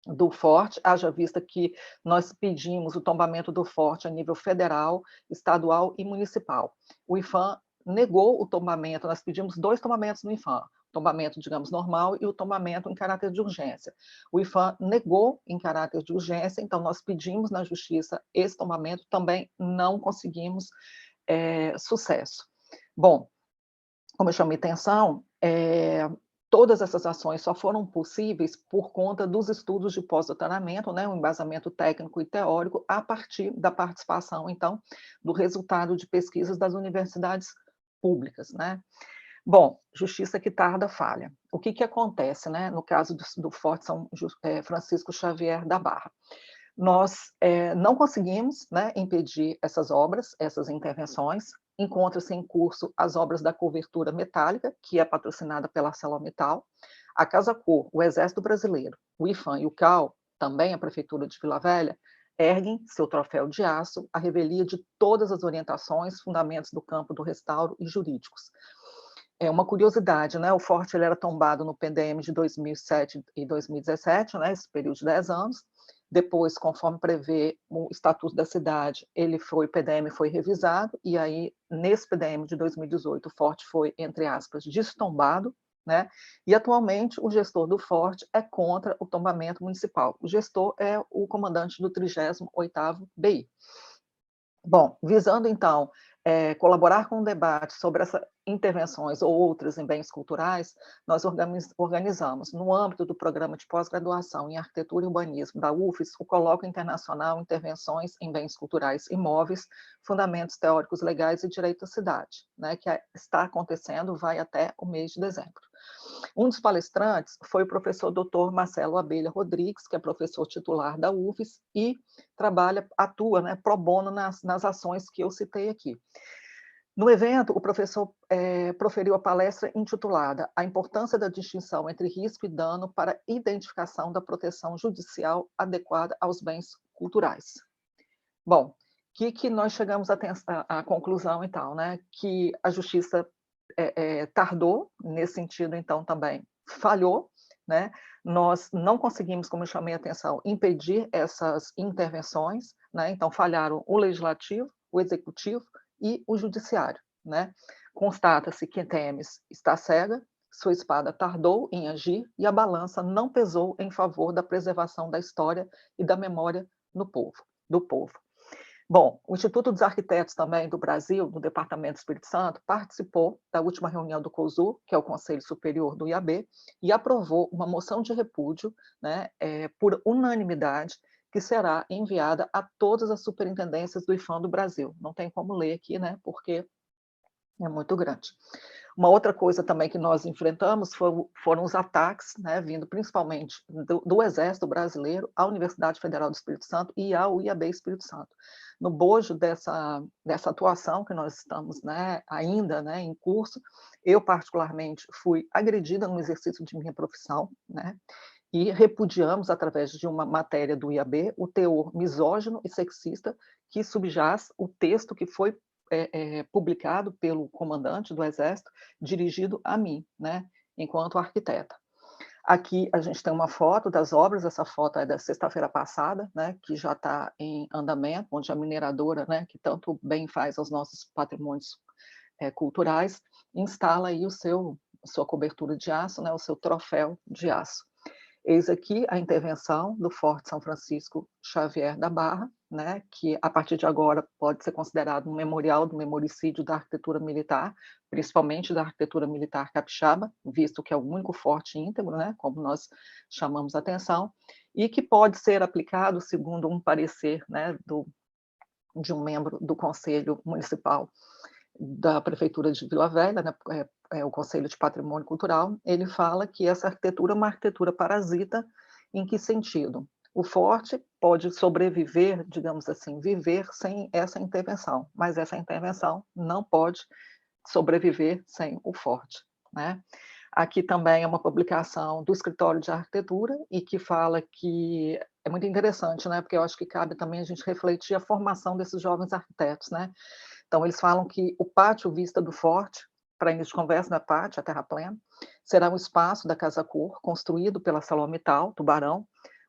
[SPEAKER 5] do forte, haja vista que nós pedimos o tombamento do forte a nível federal, estadual e municipal. O IPHAN negou o tombamento, nós pedimos 2 tombamentos no IPHAN, o tombamento, digamos, normal e o tombamento em caráter de urgência. O IPHAN negou em caráter de urgência, então nós pedimos na justiça esse tombamento, também não conseguimos sucesso. Bom, como eu chamei atenção, todas essas ações só foram possíveis por conta dos estudos de pós-doutoramento, né, um embasamento técnico e teórico, a partir da participação, então, do resultado de pesquisas das universidades públicas, né. Bom, justiça que tarda falha. O que acontece, né, no caso do Forte São Francisco Xavier da Barra? Nós não conseguimos, né, impedir essas obras, essas intervenções. Encontra-se em curso as obras da cobertura metálica, que é patrocinada pela ArcelorMittal, a Casa Cor, o Exército Brasileiro, o IPHAN e o CAL, também a Prefeitura de Vila Velha, erguem seu troféu de aço à revelia de todas as orientações, fundamentos do campo do restauro e jurídicos. É uma curiosidade, né? O forte ele era tombado no PDM de 2007 e 2017, né? Esse período de 10 anos. Depois, conforme prevê o Estatuto da Cidade, o PDM foi revisado, e aí, nesse PDM de 2018, o forte foi, entre aspas, destombado, né? E, atualmente, o gestor do forte é contra o tombamento municipal. O gestor é o comandante do 38º BI. Bom, visando, então, colaborar com o debate sobre essas intervenções ou outras em bens culturais, nós organizamos, no âmbito do programa de pós-graduação em Arquitetura e Urbanismo da UFES, o Colóquio Internacional Intervenções em Bens Culturais Imóveis, Fundamentos Teóricos Legais e Direito à Cidade, né, que está acontecendo, vai até o mês de dezembro. Um dos palestrantes foi o professor Dr. Marcelo Abelha Rodrigues, que é professor titular da UFES e atua, né, pro bono nas ações que eu citei aqui. No evento, o professor proferiu a palestra intitulada A importância da distinção entre risco e dano para identificação da proteção judicial adequada aos bens culturais. Bom, que nós chegamos à conclusão, então, né, que a justiça tardou, nesse sentido, então, também falhou, né? Nós não conseguimos, como eu chamei a atenção, impedir essas intervenções, né? Então, falharam o legislativo, o executivo e o judiciário, né? Constata-se que Temes está cega, sua espada tardou em agir e a balança não pesou em favor da preservação da história e da memória do povo. Bom, o Instituto dos Arquitetos também do Brasil, do Departamento do Espírito Santo, participou da última reunião do COSU, que é o Conselho Superior do IAB, e aprovou uma moção de repúdio, né, por unanimidade, que será enviada a todas as superintendências do IPHAN do Brasil. Não tem como ler aqui, né, porque é muito grande. Uma outra coisa também que nós enfrentamos foram os ataques, né, vindo principalmente do Exército Brasileiro à Universidade Federal do Espírito Santo e ao IAB Espírito Santo. No bojo dessa atuação que nós estamos, né, ainda, né, em curso, eu particularmente fui agredida no exercício de minha profissão, né, e repudiamos, através de uma matéria do IAB, o teor misógino e sexista que subjaz o texto que foi publicado pelo comandante do Exército, dirigido a mim, né, enquanto arquiteta. Aqui a gente tem uma foto das obras, essa foto é da sexta-feira passada, né, que já está em andamento, onde a mineradora, né, que tanto bem faz aos nossos patrimônios culturais, instala aí sua cobertura de aço, né, o seu troféu de aço. Eis aqui a intervenção do Forte São Francisco Xavier da Barra, né, que a partir de agora pode ser considerado um memorial do memoricídio da arquitetura militar, principalmente da arquitetura militar capixaba, visto que é o único forte íntegro, né, como nós chamamos a atenção, e que pode ser aplicado, segundo um parecer, né, de um membro do Conselho Municipal da Prefeitura de Vila Velha, né, o Conselho de Patrimônio Cultural. Ele fala que essa arquitetura é uma arquitetura parasita. Em que sentido? O forte pode sobreviver, digamos assim, viver sem essa intervenção, mas essa intervenção não pode sobreviver sem o forte, né? Aqui também é uma publicação do Escritório de Arquitetura e que fala que é muito interessante, né? Porque eu acho que cabe também a gente refletir a formação desses jovens arquitetos, né? Então, eles falam que o pátio Vista do Forte, para início de conversa, não é pátio, é terra plena, será um espaço da Casa Cor, construído pela ArcelorMittal, Tubarão,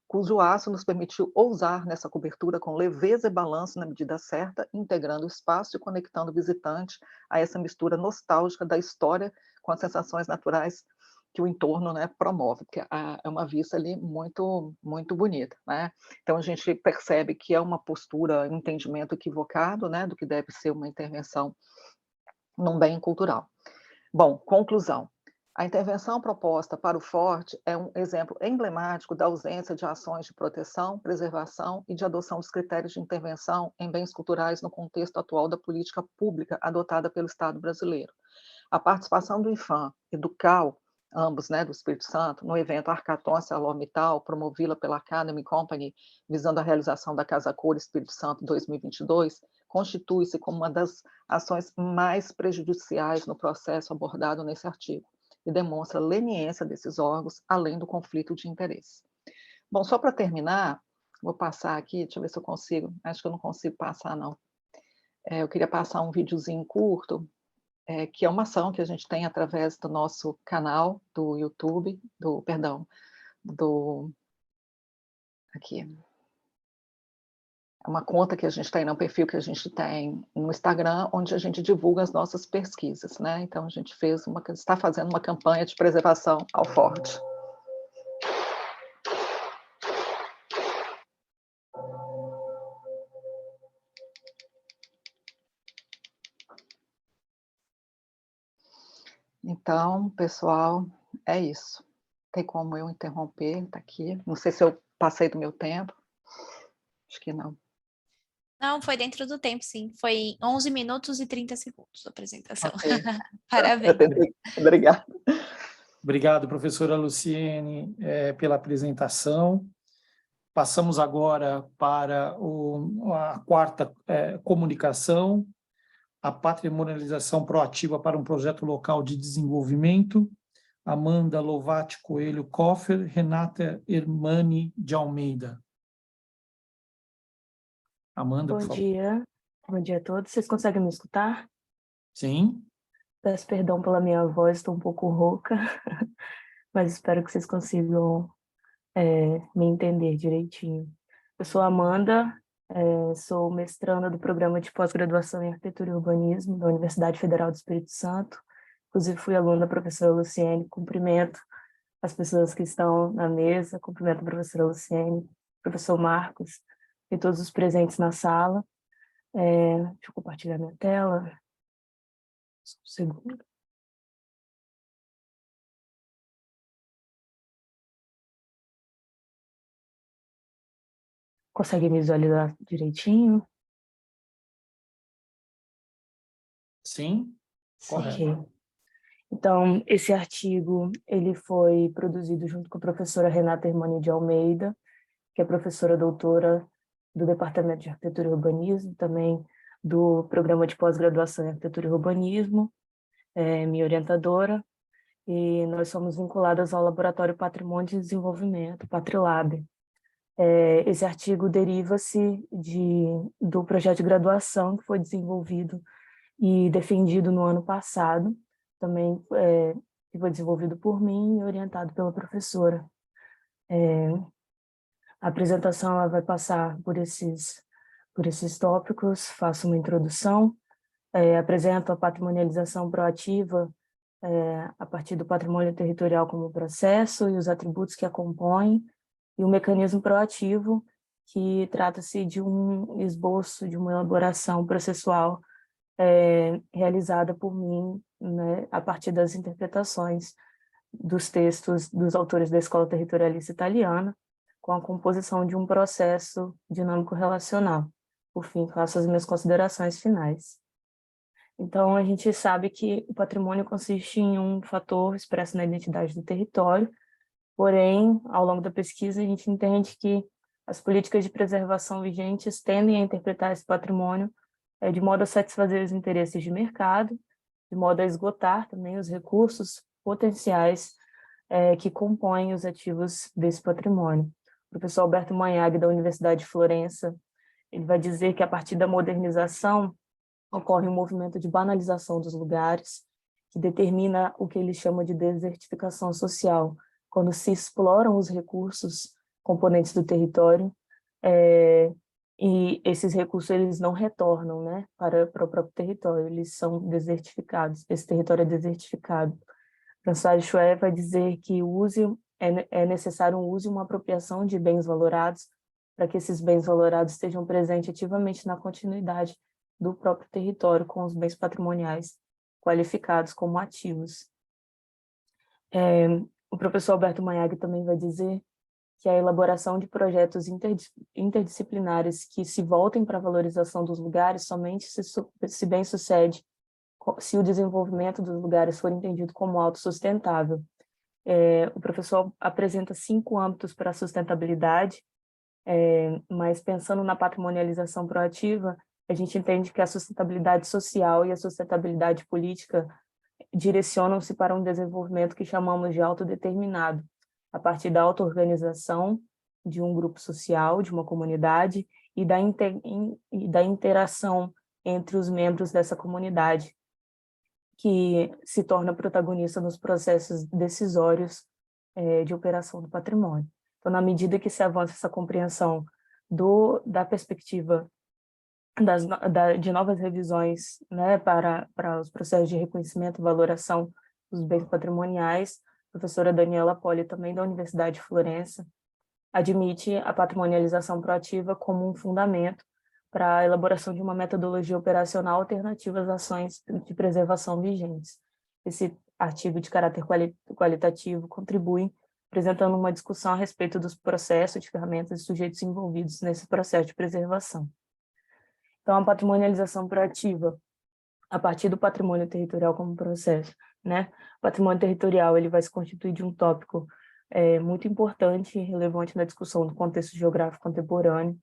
[SPEAKER 5] cujo aço nos permitiu ousar nessa cobertura com leveza e balanço na medida certa, integrando o espaço e conectando o visitante a essa mistura nostálgica da história com as sensações naturais que o entorno, né, promove, porque é uma vista ali muito, muito bonita, né? Então, a gente percebe que é uma postura, um entendimento equivocado, né, do que deve ser uma intervenção num bem cultural. Bom, conclusão. A intervenção proposta para o Forte é um exemplo emblemático da ausência de ações de proteção, preservação e de adoção dos critérios de intervenção em bens culturais no contexto atual da política pública adotada pelo Estado brasileiro. A participação do IFAM e do CAL, ambos, né, do Espírito Santo, no evento Arcaton ArcelorMittal, promovida pela Academy Company, visando a realização da Casa Cor Espírito Santo 2022, constitui-se como uma das ações mais prejudiciais no processo abordado nesse artigo e demonstra a leniência desses órgãos, além do conflito de interesse. Bom, só para terminar, vou passar aqui, deixa eu ver se eu consigo, acho que eu não consigo passar, não. Eu queria passar um videozinho curto, que é uma ação que a gente tem através do nosso canal do YouTube, aqui. É uma conta que a gente tem, um perfil que a gente tem no Instagram, onde a gente divulga as nossas pesquisas, né? Então, a gente está fazendo uma campanha de preservação ao forte. Então, pessoal, é isso. Tem como eu interromper? Está aqui. Não sei se eu passei do meu tempo. Acho que não.
[SPEAKER 3] Não, foi dentro do tempo, sim. Foi 11 minutos e 30 segundos a apresentação.
[SPEAKER 5] Okay.
[SPEAKER 3] Parabéns.
[SPEAKER 5] Obrigada.
[SPEAKER 1] Obrigado, professora Luciene, pela apresentação. Passamos agora para a quarta comunicação, a patrimonialização proativa para um projeto local de desenvolvimento. Amanda Lovati Coelho Koffer, Renata Hermani de Almeida. Amanda, por favor.
[SPEAKER 6] Bom dia a todos. Vocês conseguem me escutar?
[SPEAKER 1] Sim.
[SPEAKER 6] Peço perdão pela minha voz, estou um pouco rouca, mas espero que vocês consigam me entender direitinho. Eu sou Amanda, sou mestranda do programa de pós-graduação em Arquitetura e Urbanismo da Universidade Federal do Espírito Santo. Inclusive, fui aluna da professora Luciene. Cumprimento as pessoas que estão na mesa, cumprimento a professora Luciene, professor Marcos e todos os presentes na sala. Deixa eu compartilhar minha tela. Só um segundo. Consegue visualizar direitinho?
[SPEAKER 1] Sim. Correto.
[SPEAKER 6] Ok. Então, esse artigo ele foi produzido junto com a professora Renata Hermani de Almeida, que é professora doutora do Departamento de Arquitetura e Urbanismo, também do Programa de Pós-Graduação em Arquitetura e Urbanismo, minha orientadora, e nós somos vinculadas ao Laboratório Patrimônio e Desenvolvimento, Patrilab. Esse artigo deriva-se do projeto de graduação que foi desenvolvido e defendido no ano passado, também que foi desenvolvido por mim e orientado pela professora. A apresentação ela vai passar por esses tópicos, faço uma introdução, apresento a patrimonialização proativa a partir do patrimônio territorial como processo e os atributos que a compõem, e o mecanismo proativo, que trata-se de um esboço, de uma elaboração processual realizada por mim, né, a partir das interpretações dos textos dos autores da Escola Territorialista Italiana, com a composição de um processo dinâmico relacional. Por fim, faço as minhas considerações finais. Então, a gente sabe que o patrimônio consiste em um fator expresso na identidade do território, porém, ao longo da pesquisa, a gente entende que As políticas de preservação vigentes tendem a interpretar esse patrimônio de modo a satisfazer os interesses de mercado, de modo a esgotar também os recursos potenciais que compõem os ativos desse patrimônio. O professor Alberto Manhag, da Universidade de Florença, ele vai dizer que a partir da modernização ocorre um movimento de banalização dos lugares, que determina o que ele chama de desertificação social, quando se exploram os recursos componentes do território, e esses recursos eles não retornam, né, para o próprio território, eles são desertificados, esse território é desertificado. François Chouet vai dizer que é necessário um uso e uma apropriação de bens valorados para que esses bens valorados estejam presentes ativamente na continuidade do próprio território com os bens patrimoniais qualificados como ativos. O professor Alberto Manhag também vai dizer que a elaboração de projetos interdisciplinares que se voltem para a valorização dos lugares somente se bem sucede se o desenvolvimento dos lugares for entendido como autossustentável. O professor apresenta 5 âmbitos para a sustentabilidade, mas pensando na patrimonialização proativa, a gente entende que a sustentabilidade social e a sustentabilidade política direcionam-se para um desenvolvimento que chamamos de autodeterminado, a partir da auto-organização de um grupo social, de uma comunidade, e da interação entre os membros dessa comunidade, que se torna protagonista nos processos decisórios de operação do patrimônio. Então, na medida que se avança essa compreensão da perspectiva de novas revisões, né, para os processos de reconhecimento e valoração dos bens patrimoniais, a professora Daniela Poli, também da Universidade de Florença, admite a patrimonialização proativa como um fundamento para a elaboração de uma metodologia operacional alternativa às ações de preservação vigentes. Esse artigo de caráter qualitativo contribui apresentando uma discussão a respeito dos processos, de ferramentas e sujeitos envolvidos nesse processo de preservação. Então, a patrimonialização proativa, a partir do patrimônio territorial como processo, né? O patrimônio territorial ele vai se constituir de um tópico muito importante e relevante na discussão do contexto geográfico contemporâneo,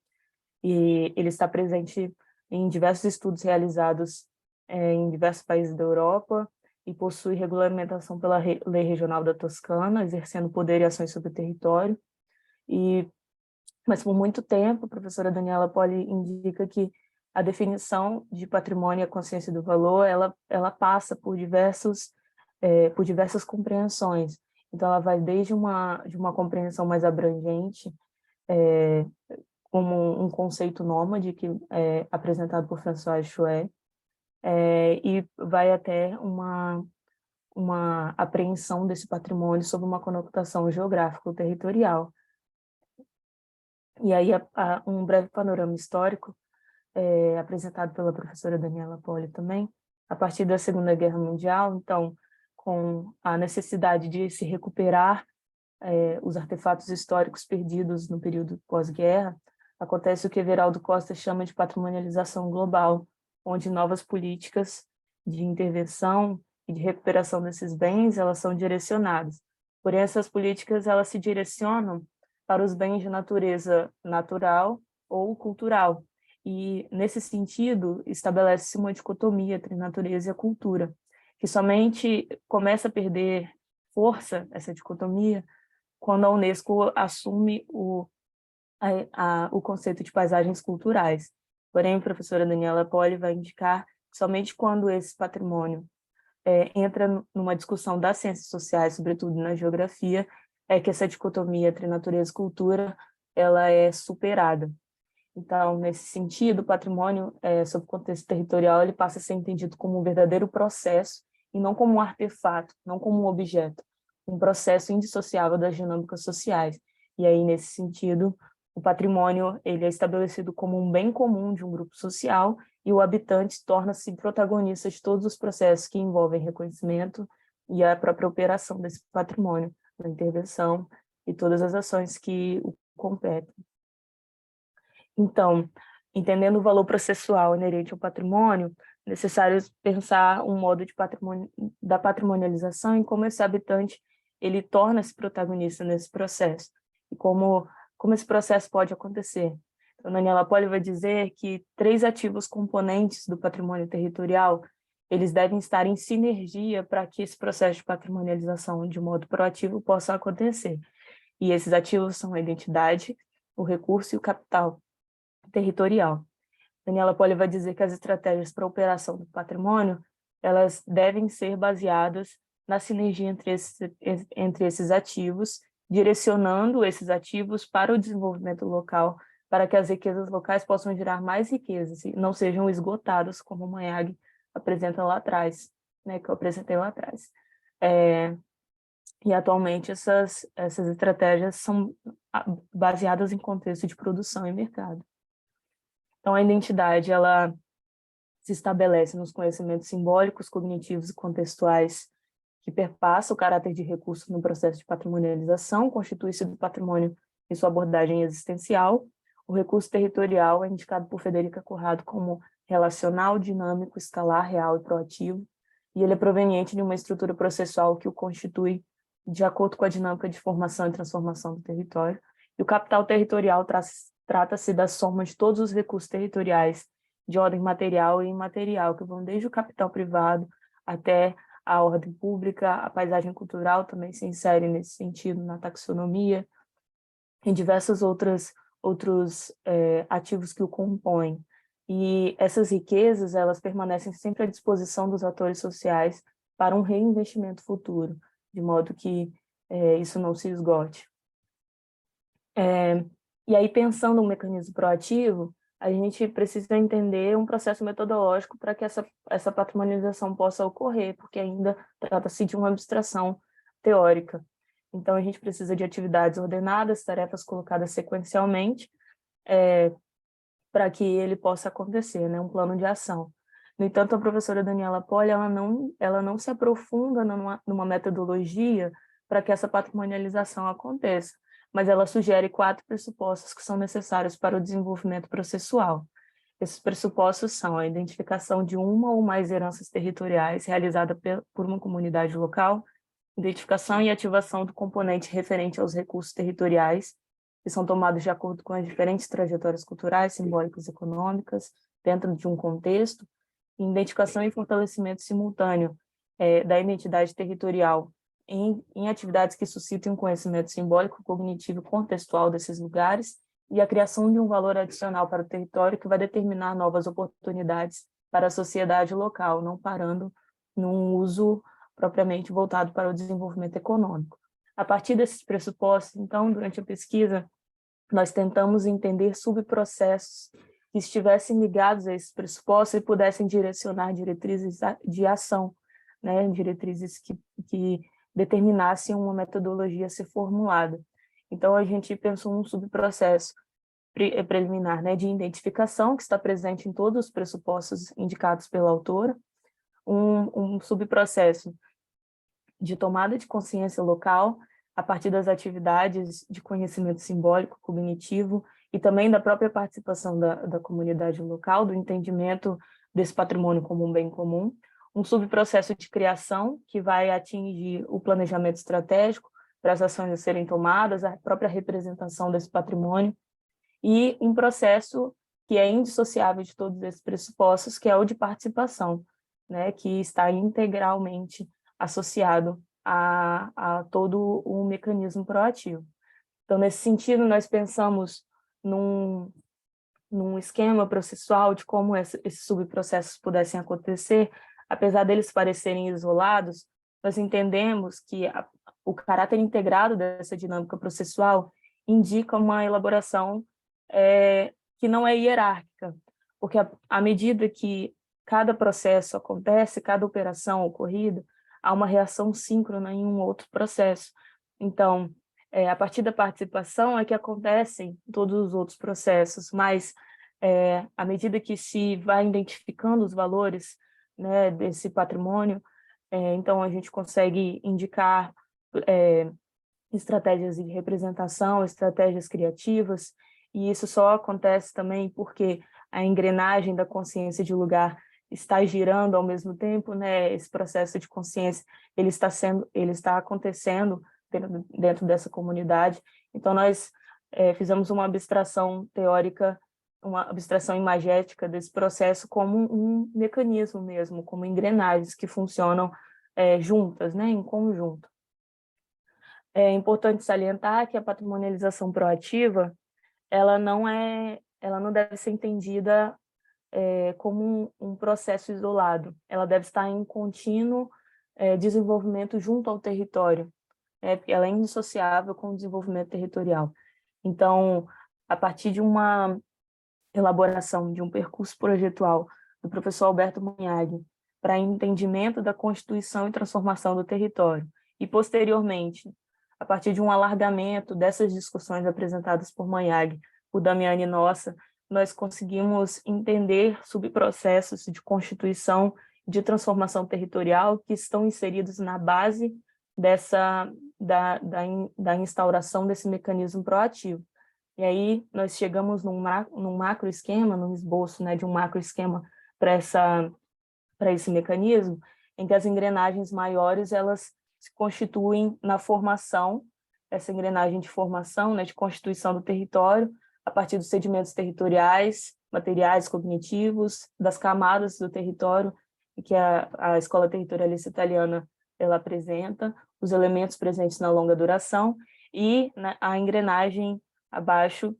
[SPEAKER 6] e ele está presente em diversos estudos realizados em diversos países da Europa e possui regulamentação pela Lei Regional da Toscana, exercendo poder e ações sobre o território. Mas por muito tempo, a professora Daniela Poli indica que a definição de patrimônio e a consciência do valor, ela passa por diversas compreensões. Então, ela vai desde de uma compreensão mais abrangente, como um conceito nômade, que é apresentado por François Chouet, e vai até uma apreensão desse patrimônio sob uma conotação geográfico-territorial. E aí, um breve panorama histórico, apresentado pela professora Daniela Poli também, a partir da Segunda Guerra Mundial, então, com a necessidade de se recuperar os artefatos históricos perdidos no período pós-guerra, acontece o que Everaldo Costa chama de patrimonialização global, onde novas políticas de intervenção e de recuperação desses bens, elas são direcionadas. Porém, essas políticas, elas se direcionam para os bens de natureza natural ou cultural, e, nesse sentido, estabelece-se uma dicotomia entre a natureza e a cultura, que somente começa a perder força, essa dicotomia, quando a Unesco assume o conceito de paisagens culturais. Porém, a professora Daniela Poli vai indicar que somente quando esse patrimônio entra numa discussão das ciências sociais, sobretudo na geografia, é que essa dicotomia entre natureza e cultura ela é superada. Então, nesse sentido, o patrimônio, sob o contexto territorial, ele passa a ser entendido como um verdadeiro processo e não como um artefato, não como um objeto, um processo indissociável das dinâmicas sociais. E aí, nesse sentido, o patrimônio ele é estabelecido como um bem comum de um grupo social e o habitante torna-se protagonista de todos os processos que envolvem reconhecimento e a própria operação desse patrimônio, a intervenção e todas as ações que o competem. Então, entendendo o valor processual inerente ao patrimônio, é necessário pensar um modo da patrimonialização em como esse habitante ele torna-se protagonista nesse processo, e como como esse processo pode acontecer. Então, Daniela Poli vai dizer que 3 ativos componentes do patrimônio territorial, eles devem estar em sinergia para que esse processo de patrimonialização de modo proativo possa acontecer. E esses ativos são a identidade, o recurso e o capital territorial. Daniela Poli vai dizer que as estratégias para a operação do patrimônio, elas devem ser baseadas na sinergia entre esses ativos, direcionando esses ativos para o desenvolvimento local, para que as riquezas locais possam gerar mais riquezas e não sejam esgotadas, como o Mayag apresenta lá atrás, né, que eu apresentei lá atrás. E atualmente essas estratégias são baseadas em contexto de produção e mercado. Então a identidade, ela se estabelece nos conhecimentos simbólicos, cognitivos e contextuais que perpassa o caráter de recurso no processo de patrimonialização, constitui-se do patrimônio em sua abordagem existencial. O recurso territorial é indicado por Federica Corrado como relacional, dinâmico, escalar, real e proativo, e ele é proveniente de uma estrutura processual que o constitui de acordo com a dinâmica de formação e transformação do território. E o capital territorial trata-se da soma de todos os recursos territoriais de ordem material e imaterial, que vão desde o capital privado até a ordem pública. A paisagem cultural também se insere nesse sentido na taxonomia, em diversos outros ativos que o compõem. E essas riquezas, elas permanecem sempre à disposição dos atores sociais para um reinvestimento futuro, de modo que isso não se esgote. E aí, pensando no mecanismo proativo, a gente precisa entender um processo metodológico para que essa patrimonialização possa ocorrer, porque ainda trata-se de uma abstração teórica. Então, a gente precisa de atividades ordenadas, tarefas colocadas sequencialmente, para que ele possa acontecer, né? Um plano de ação. No entanto, a professora Daniela Poli, ela não se aprofunda numa metodologia para que essa patrimonialização aconteça, mas ela sugere 4 pressupostos que são necessários para o desenvolvimento processual. Esses pressupostos são a identificação de uma ou mais heranças territoriais realizada por uma comunidade local, identificação e ativação do componente referente aos recursos territoriais, que são tomados de acordo com as diferentes trajetórias culturais, simbólicas e econômicas, dentro de um contexto, e identificação e fortalecimento simultâneo da identidade territorial em atividades que suscitem um conhecimento simbólico, cognitivo e contextual desses lugares, e a criação de um valor adicional para o território que vai determinar novas oportunidades para a sociedade local, não parando num uso propriamente voltado para o desenvolvimento econômico. A partir desses pressupostos, então, durante a pesquisa, nós tentamos entender subprocessos que estivessem ligados a esses pressupostos e pudessem direcionar diretrizes de ação, né? Diretrizes que determinassem uma metodologia a ser formulada. Então, a gente pensou num subprocesso preliminar, né, de identificação, que está presente em todos os pressupostos indicados pela autora, um subprocesso de tomada de consciência local, a partir das atividades de conhecimento simbólico, cognitivo, e também da própria participação da comunidade local, do entendimento desse patrimônio como um bem comum, um subprocesso de criação, que vai atingir o planejamento estratégico para as ações a serem tomadas, a própria representação desse patrimônio, e um processo que é indissociável de todos esses pressupostos, que é o de participação, né, que está integralmente associado a todo o mecanismo proativo. Então, nesse sentido, nós pensamos num esquema processual de como esses subprocessos pudessem acontecer. Apesar deles parecerem isolados, nós entendemos que o caráter integrado dessa dinâmica processual indica uma elaboração que não é hierárquica, porque à medida que cada processo acontece, cada operação ocorrida, há uma reação síncrona em um outro processo. Então, a partir da participação é que acontecem todos os outros processos, mas à medida que se vai identificando os valores, né, desse patrimônio, então a gente consegue indicar estratégias de representação, estratégias criativas, e isso só acontece também porque a engrenagem da consciência de lugar está girando ao mesmo tempo, né? Esse processo de consciência ele está acontecendo dentro dessa comunidade. Então nós fizemos uma abstração teórica, uma abstração imagética desse processo como um mecanismo mesmo, como engrenagens que funcionam juntas, né, em conjunto. É importante salientar que a patrimonialização proativa, ela não deve ser entendida como um processo isolado, ela deve estar em contínuo desenvolvimento junto ao território, porque ela é indissociável com o desenvolvimento territorial. Então, a partir de uma elaboração de um percurso projetual do professor Alberto Munhag para entendimento da constituição e transformação do território, e posteriormente, a partir de um alargamento dessas discussões apresentadas por Munhag, por Damiani Nossa, nós conseguimos entender subprocessos de constituição de transformação territorial que estão inseridos na base da instauração desse mecanismo proativo. E aí nós chegamos num macroesquema, num esboço, né, de um macroesquema para esse mecanismo, em que as engrenagens maiores elas se constituem na formação, essa engrenagem de formação, né, de constituição do território, a partir dos sedimentos territoriais, materiais, cognitivos, das camadas do território, que a escola territorialista italiana ela apresenta, os elementos presentes na longa duração, e a engrenagem abaixo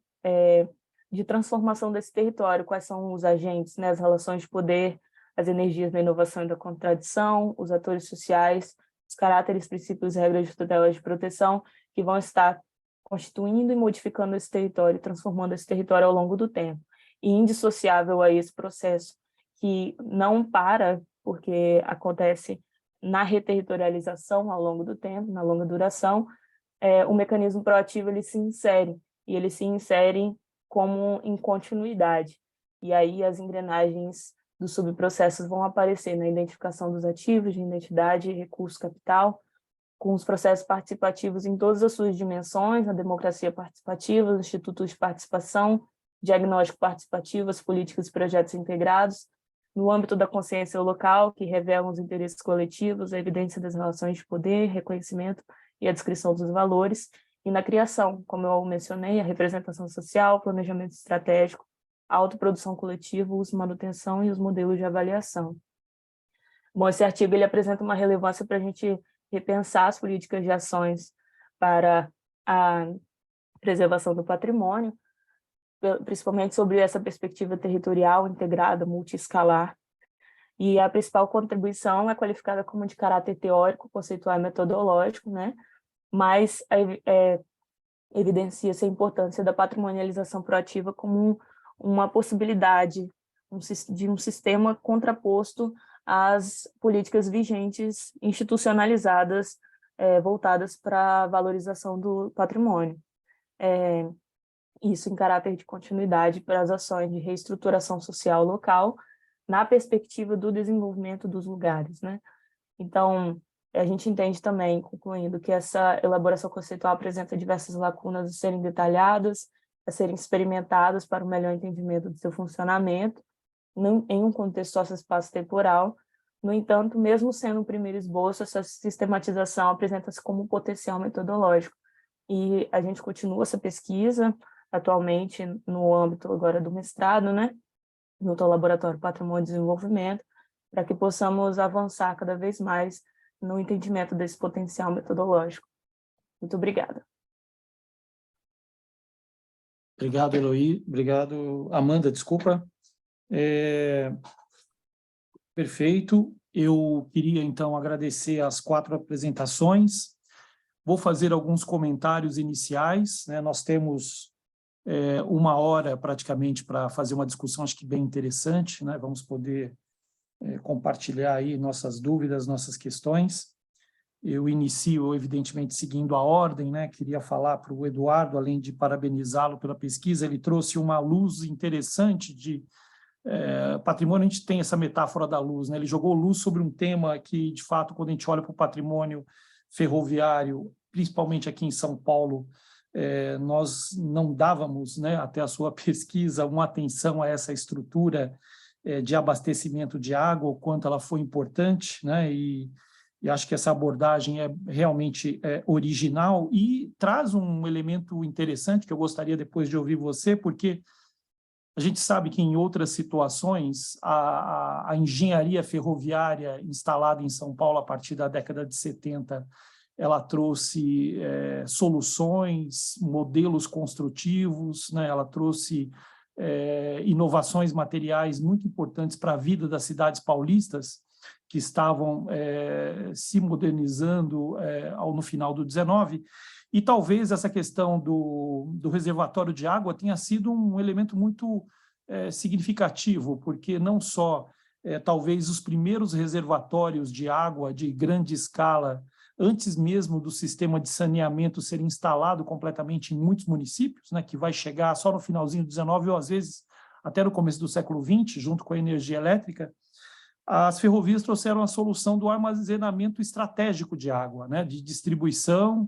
[SPEAKER 6] de transformação desse território, quais são os agentes, né, as relações de poder, as energias da inovação e da contradição, os atores sociais, os caráteres, princípios e regras de tutela e de proteção, que vão estar constituindo e modificando esse território, transformando esse território ao longo do tempo. E indissociável a esse processo, que não para, porque acontece na reterritorialização ao longo do tempo, na longa duração, o mecanismo proativo ele se insere, e ele se insere como em continuidade. E aí as engrenagens dos subprocessos vão aparecer na identificação dos ativos de identidade, recurso, capital, com os processos participativos em todas as suas dimensões, a democracia participativa, os institutos de participação, diagnóstico participativo, as políticas e projetos integrados, no âmbito da consciência local, que revelam os interesses coletivos, a evidência das relações de poder, reconhecimento e a descrição dos valores, e na criação, como eu mencionei, a representação social, planejamento estratégico, a autoprodução coletiva, uso, manutenção e os modelos de avaliação. Bom, esse artigo ele apresenta uma relevância para a gente repensar as políticas de ações para a preservação do patrimônio, principalmente sobre essa perspectiva territorial integrada, multiescalar. E a principal contribuição é qualificada como de caráter teórico, conceitual e metodológico, né? Mas evidencia-se a importância da patrimonialização proativa como uma possibilidade de um sistema contraposto às políticas vigentes institucionalizadas voltadas para a valorização do patrimônio. Isso em caráter de continuidade para as ações de reestruturação social local na perspectiva do desenvolvimento dos lugares, né? Então, a gente entende também, concluindo, que essa elaboração conceitual apresenta diversas lacunas a serem detalhadas, a serem experimentadas para o melhor entendimento do seu funcionamento, em um contexto socioespaço temporal. No entanto, mesmo sendo um primeiro esboço, essa sistematização apresenta-se como um potencial metodológico. E a gente continua essa pesquisa, atualmente, no âmbito agora do mestrado, né, no Laboratório Patrimônio e Desenvolvimento, para que possamos avançar cada vez mais no entendimento desse potencial metodológico. Muito obrigada.
[SPEAKER 1] Obrigado, Eloy. Obrigado, Amanda, desculpa. Perfeito. Eu queria, então, agradecer as 4 apresentações. Vou fazer alguns comentários iniciais, né? Nós temos 1 hora, praticamente, para fazer uma discussão, acho que bem interessante, né? Vamos poder compartilhar aí nossas dúvidas, nossas questões. Eu inicio, evidentemente, seguindo a ordem, né? Queria falar para o Eduardo, além de parabenizá-lo pela pesquisa, ele trouxe uma luz interessante de patrimônio. A gente tem essa metáfora da luz, né? Ele jogou luz sobre um tema que, de fato, quando a gente olha para o patrimônio ferroviário, principalmente aqui em São Paulo, nós não dávamos, né, até a sua pesquisa, uma atenção a essa estrutura de abastecimento de água, o quanto ela foi importante, né? E e acho que essa abordagem é realmente original e traz um elemento interessante que eu gostaria depois de ouvir você, porque a gente sabe que em outras situações a engenharia ferroviária instalada em São Paulo a partir da década de 70, ela trouxe soluções, modelos construtivos, né? Ela trouxe inovações materiais muito importantes para a vida das cidades paulistas, que estavam se modernizando no final do 19, e talvez essa questão do reservatório de água tenha sido um elemento muito significativo, porque não só talvez os primeiros reservatórios de água de grande escala, antes mesmo do sistema de saneamento ser instalado completamente em muitos municípios, né, que vai chegar só no finalzinho do 19 ou às vezes até no começo do século 20, junto com a energia elétrica, as ferrovias trouxeram a solução do armazenamento estratégico de água, né, de distribuição,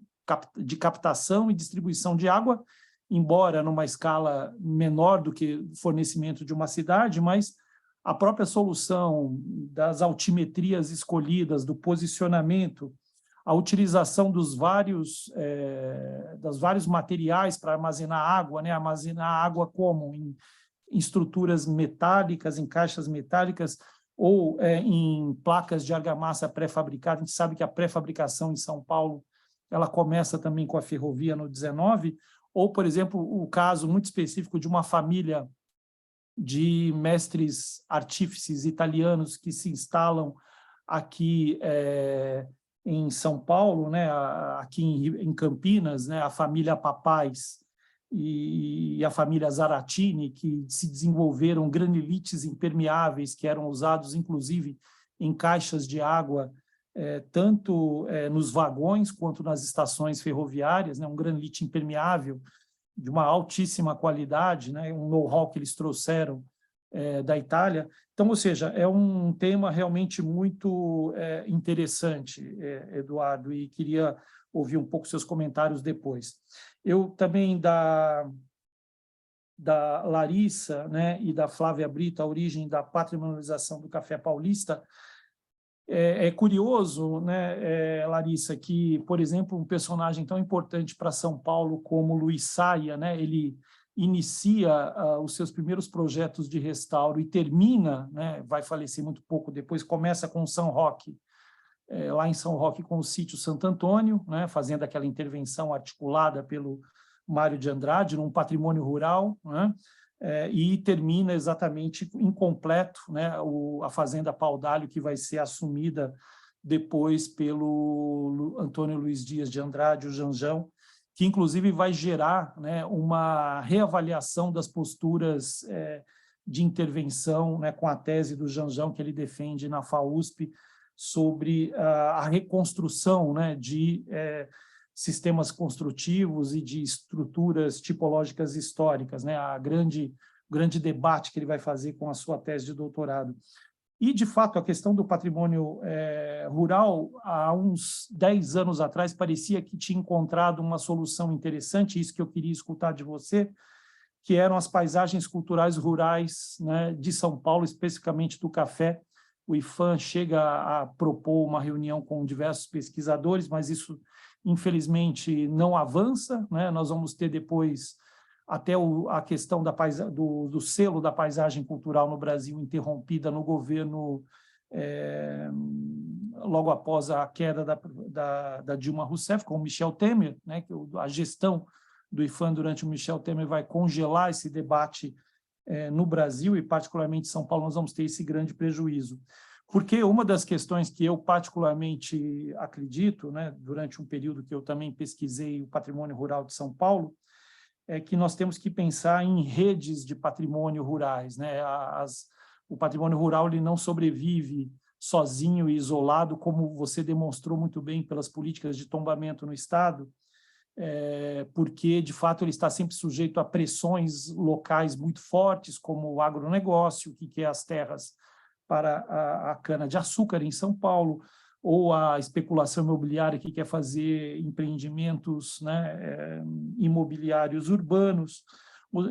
[SPEAKER 1] de captação e distribuição de água, embora numa escala menor do que o fornecimento de uma cidade, mas a própria solução das altimetrias escolhidas, do posicionamento, a utilização dos vários materiais para armazenar água, né, armazenar água como em estruturas metálicas, em caixas metálicas, ou em placas de argamassa pré-fabricada. A gente sabe que a pré-fabricação em São Paulo ela começa também com a ferrovia no 19, ou, por exemplo, o caso muito específico de uma família de mestres artífices italianos que se instalam aqui em São Paulo, né, aqui em Campinas, né, a família Papais e a família Zaratini, que se desenvolveram granilites impermeáveis que eram usados, inclusive, em caixas de água, tanto nos vagões quanto nas estações ferroviárias, né, um granilite impermeável de uma altíssima qualidade, né, um know-how que eles trouxeram da Itália. Então, ou seja, é um tema realmente muito interessante, Eduardo, e queria ouvir um pouco seus comentários depois. Eu também, da Larissa, né, e da Flávia Brito, a origem da patrimonialização do café paulista, é curioso, né, Larissa, que, por exemplo, um personagem tão importante para São Paulo como Luiz Saia, né, ele inicia os seus primeiros projetos de restauro e termina, né, vai falecer muito pouco depois, começa com São Roque, lá em São Roque com o sítio Santo Antônio, né, fazendo aquela intervenção articulada pelo Mário de Andrade, num patrimônio rural, né, e termina exatamente incompleto, né, a Fazenda Pau d'Alho, que vai ser assumida depois pelo Antônio Luiz Dias de Andrade, o Janjão, que inclusive vai gerar, né, uma reavaliação das posturas de intervenção, né, com a tese do Janjão que ele defende na FAUSP sobre a reconstrução, né, de sistemas construtivos e de estruturas tipológicas históricas, né, grande debate que ele vai fazer com a sua tese de doutorado. E, de fato, a questão do patrimônio rural, há uns 10 anos atrás, parecia que tinha encontrado uma solução interessante, isso que eu queria escutar de você, que eram as paisagens culturais rurais, né, de São Paulo, especificamente do café. O IPHAN chega a propor uma reunião com diversos pesquisadores, mas isso, infelizmente, não avança, né? Nós vamos ter depois até a questão do selo da paisagem cultural no Brasil interrompida no governo logo após a queda da Dilma Rousseff, com o Michel Temer, né? Que a gestão do IPHAN durante o Michel Temer vai congelar esse debate no Brasil, e particularmente em São Paulo nós vamos ter esse grande prejuízo. Porque uma das questões que eu particularmente acredito, né, durante um período que eu também pesquisei o patrimônio rural de São Paulo, é que nós temos que pensar em redes de patrimônio rurais, né? O patrimônio rural ele não sobrevive sozinho e isolado, como você demonstrou muito bem pelas políticas de tombamento no Estado, porque, de fato, ele está sempre sujeito a pressões locais muito fortes, como o agronegócio, que quer as terras para a cana-de-açúcar em São Paulo, ou a especulação imobiliária que quer fazer empreendimentos, né, imobiliários urbanos,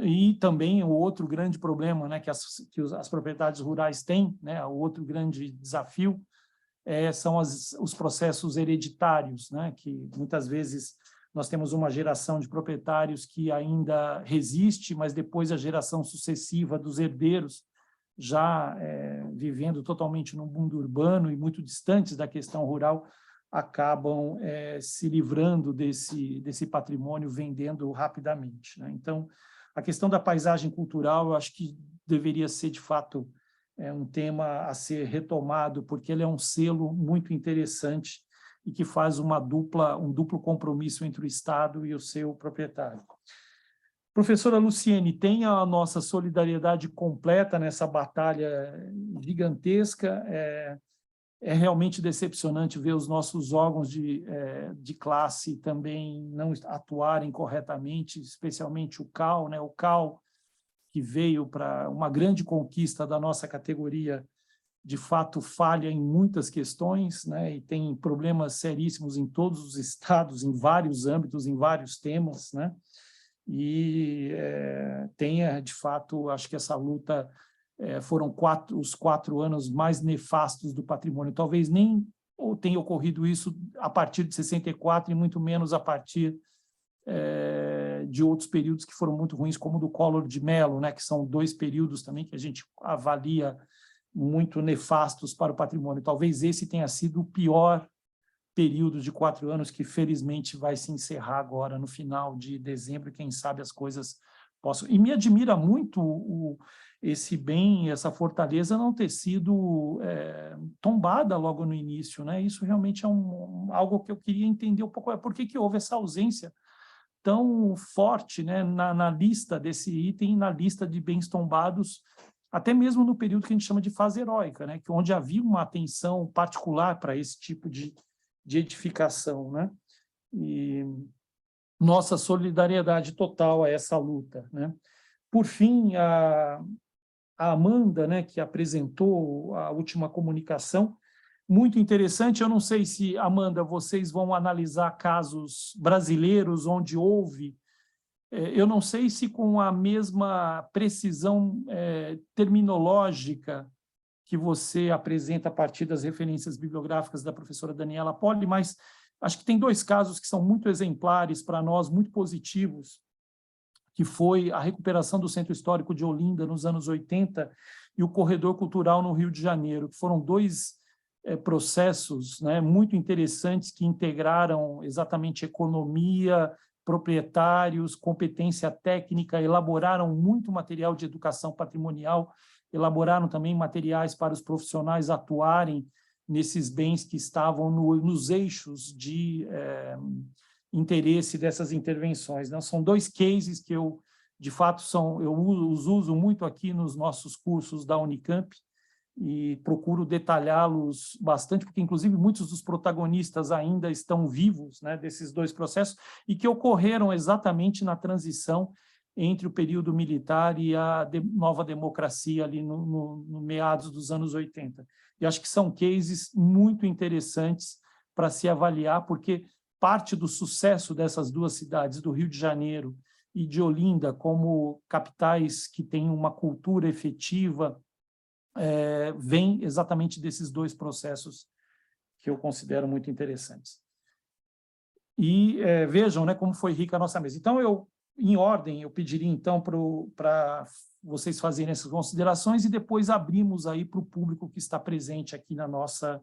[SPEAKER 1] e também o outro grande problema, né, que as propriedades rurais têm, né, o outro grande desafio, são os processos hereditários, né? Que muitas vezes nós temos uma geração de proprietários que ainda resiste, mas depois a geração sucessiva dos herdeiros, já vivendo totalmente no mundo urbano e muito distantes da questão rural, acabam se livrando desse patrimônio, vendendo rapidamente, né? Então, a questão da paisagem cultural, eu acho que deveria ser, de fato, um tema a ser retomado, porque ele é um selo muito interessante e que faz um duplo compromisso entre o Estado e o seu proprietário. Professora Luciene, tem a nossa solidariedade completa nessa batalha gigantesca. É realmente decepcionante ver os nossos órgãos de classe também não atuarem corretamente, especialmente o CAL, né? O CAL, que veio para uma grande conquista da nossa categoria, de fato falha em muitas questões, né? E tem problemas seríssimos em todos os estados, em vários âmbitos, em vários temas, né? E de fato, acho que essa luta foram os 4 anos mais nefastos do patrimônio. Talvez nem tenha ocorrido isso a partir de 64 e muito menos a partir de outros períodos que foram muito ruins, como o do Collor de Mello, né? Que são 2 períodos também que a gente avalia muito nefastos para o patrimônio. Talvez esse tenha sido o pior período de 4 anos, que felizmente vai se encerrar agora no final de dezembro, quem sabe as coisas possam... E me admira muito esse bem, essa fortaleza não ter sido tombada logo no início, né? Isso realmente é algo que eu queria entender um pouco, por que houve essa ausência tão forte, né, na lista desse item, na lista de bens tombados, até mesmo no período que a gente chama de fase heróica, né, que onde havia uma atenção particular para esse tipo de edificação, né? E nossa solidariedade total a essa luta, né? Por fim, a Amanda, né, que apresentou a última comunicação, muito interessante. Eu não sei se, Amanda, vocês vão analisar casos brasileiros onde houve, eu não sei se com a mesma precisão terminológica que você apresenta a partir das referências bibliográficas da professora Daniela Poli, mas acho que tem 2 casos que são muito exemplares para nós, muito positivos, que foi a recuperação do Centro Histórico de Olinda nos anos 80 e o Corredor Cultural no Rio de Janeiro, que foram 2 processos, né, muito interessantes que integraram exatamente economia, proprietários, competência técnica, elaboraram muito material de educação patrimonial, elaboraram também materiais para os profissionais atuarem nesses bens que estavam nos eixos de interesse dessas intervenções, né? São 2 cases que eu, de fato, eu os uso muito aqui nos nossos cursos da Unicamp e procuro detalhá-los bastante, porque, inclusive, muitos dos protagonistas ainda estão vivos, né, desses 2 processos, e que ocorreram exatamente na transição entre o período militar e a nova democracia, ali no meados dos anos 80. E acho que são cases muito interessantes para se avaliar, porque parte do sucesso dessas 2 cidades, do Rio de Janeiro e de Olinda, como capitais que têm uma cultura efetiva, vem exatamente desses 2 processos que eu considero muito interessantes. E vejam, né, como foi rica a nossa mesa. Então, em ordem, eu pediria então para vocês fazerem essas considerações e depois abrimos aí para o público que está presente aqui na nossa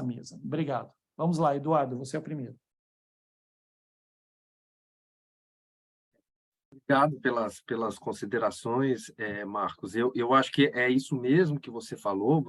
[SPEAKER 1] mesa. Obrigado. Vamos lá, Eduardo, você é o primeiro.
[SPEAKER 2] Obrigado pelas considerações, Marcos. Eu acho que é isso mesmo que você falou,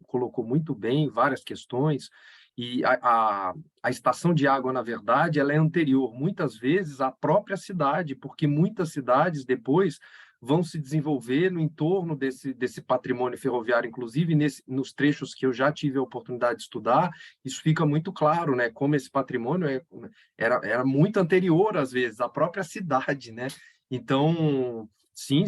[SPEAKER 2] colocou muito bem várias questões, e a estação de água, na verdade, ela é anterior, muitas vezes, à própria cidade, porque muitas cidades depois vão se desenvolver no entorno desse patrimônio ferroviário, inclusive nos trechos que eu já tive a oportunidade de estudar, isso fica muito claro, né? Como esse patrimônio era muito anterior, às vezes, à própria cidade, né? Então, sim,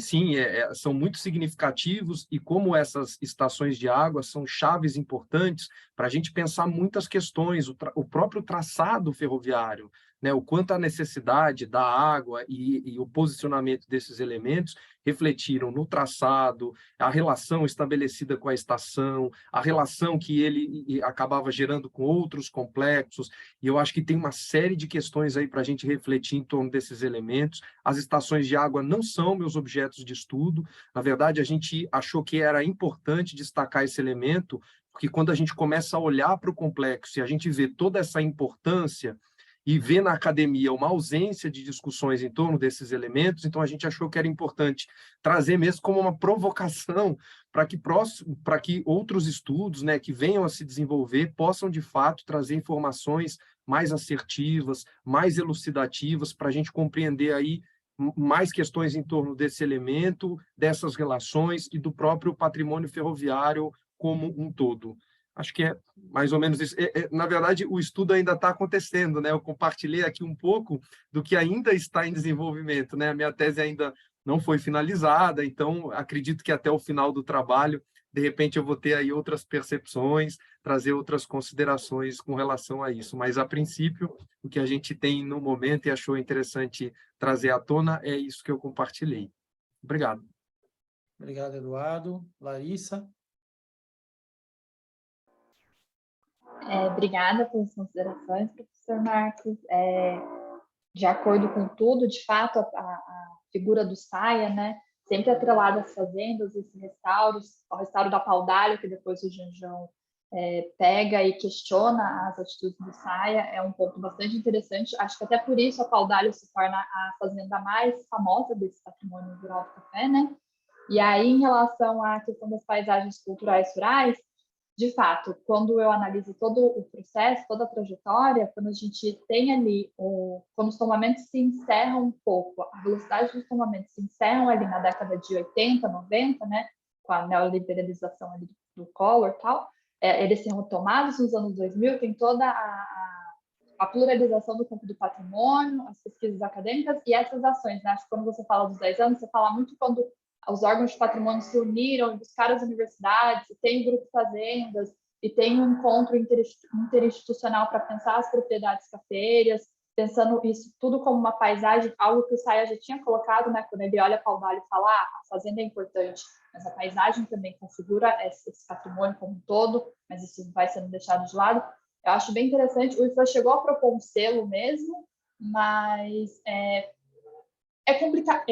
[SPEAKER 2] são muito significativos, e como essas estações de água são chaves importantes para a gente pensar muitas questões, o próprio traçado ferroviário, né, o quanto a necessidade da água e o posicionamento desses elementos refletiram no traçado, a relação estabelecida com a estação, a relação que ele acabava gerando com outros complexos, e eu acho que tem uma série de questões aí para a gente refletir em torno desses elementos. As estações de água não são meus objetos de estudo, na verdade a gente achou que era importante destacar esse elemento, porque quando a gente começa a olhar para o complexo e a gente vê toda essa importância, e vê na academia uma ausência de discussões em torno desses elementos, então a gente achou que era importante trazer mesmo como uma provocação para que outros estudos, né, que venham a se desenvolver possam, de fato, trazer informações mais assertivas, mais elucidativas, para a gente compreender aí mais questões em torno desse elemento, dessas relações e do próprio patrimônio ferroviário como um todo. Acho que é mais ou menos isso. Na verdade, o estudo ainda está acontecendo, né? Eu compartilhei aqui um pouco do que ainda está em desenvolvimento, né? A minha tese ainda não foi finalizada, então acredito que até o final do trabalho, de repente, eu vou ter aí outras percepções, trazer outras considerações com relação a isso. Mas, a princípio, o que a gente tem no momento e achou interessante trazer à tona é isso que eu compartilhei. Obrigado.
[SPEAKER 1] Obrigado, Eduardo. Larissa?
[SPEAKER 4] Obrigada pelas considerações, professor Marcos. De acordo com tudo, de fato, a figura do Saia, né, sempre atrelada às fazendas, esses restauros, ao restauro da Paudalho, que depois o Janjão pega e questiona as atitudes do Saia, é um ponto bastante interessante. Acho que até por isso a Paudalho se torna a fazenda mais famosa desse patrimônio rural do café, né? E aí, em relação à questão das paisagens culturais rurais, de fato, quando eu analiso todo o processo, toda a trajetória, quando a gente tem ali, quando os tomamentos se encerram um pouco, a velocidade dos tomamentos se encerram ali na década de 80, 90, né, com a neoliberalização ali do Collor e tal, eles são retomados nos anos 2000, tem toda a pluralização do campo do patrimônio, as pesquisas acadêmicas e essas ações, né? Acho que quando você fala dos 10 anos, você fala muito quando os órgãos de patrimônio se uniram e buscaram as universidades, e tem o grupo fazendas, e tem um encontro interinstitucional para pensar as propriedades cafeeiras, pensando isso tudo como uma paisagem, algo que o Saia já tinha colocado, né, quando ele olha para o Vale e fala, a fazenda é importante, mas a paisagem também configura esse patrimônio como um todo, mas isso vai sendo deixado de lado. Eu acho bem interessante, o IFAM chegou a propor um selo mesmo, mas é complicado.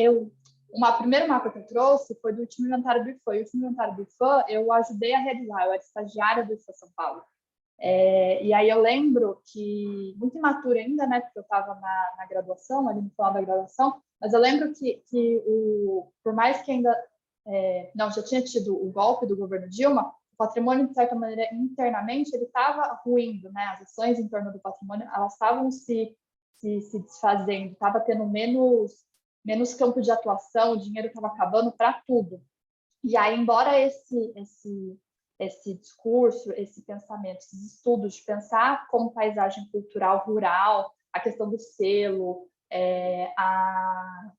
[SPEAKER 4] Uma primeira mapa que eu trouxe foi do último inventário do IFAM. E o último inventário do IFAM eu ajudei a realizar, eu era estagiária do IFAM São Paulo. E aí eu lembro que, muito imatura ainda, né, porque eu estava na graduação, ali no final da graduação, mas eu lembro que por mais que ainda não, já tinha tido o golpe do governo Dilma, o patrimônio, de certa maneira, internamente, ele estava ruindo, né, as ações em torno do patrimônio, elas estavam se desfazendo, estava tendo menos campo de atuação, o dinheiro estava acabando para tudo. E aí, embora esse discurso, esse pensamento, esses estudos de pensar como paisagem cultural rural, a questão do selo,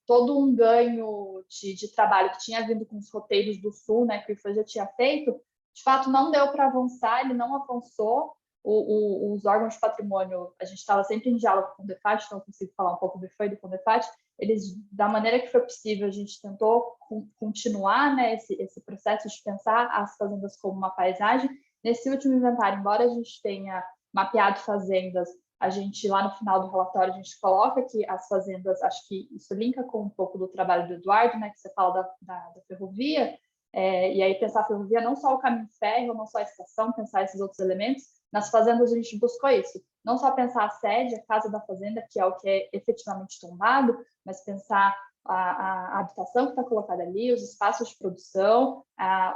[SPEAKER 4] todo um ganho de trabalho que tinha vindo com os roteiros do Sul, né, que o IFAM já tinha feito, de fato não deu para avançar, ele não avançou. Os órgãos de patrimônio, a gente estava sempre em diálogo com o DEFAT, então eu consigo falar um pouco do IFAM e do CONDEFAT, eles, da maneira que foi possível, a gente tentou continuar, né, esse processo de pensar as fazendas como uma paisagem. Nesse último inventário, embora a gente tenha mapeado fazendas, a gente, lá no final do relatório, a gente coloca que as fazendas, acho que isso linka com um pouco do trabalho do Eduardo, né, que você fala da ferrovia, e aí pensar a ferrovia, não só o caminho férreo, não só a estação, pensar esses outros elementos. Nas fazendas a gente buscou isso, não só pensar a sede, a casa da fazenda, que é o que é efetivamente tombado, mas pensar a habitação que está colocada ali, os espaços de produção,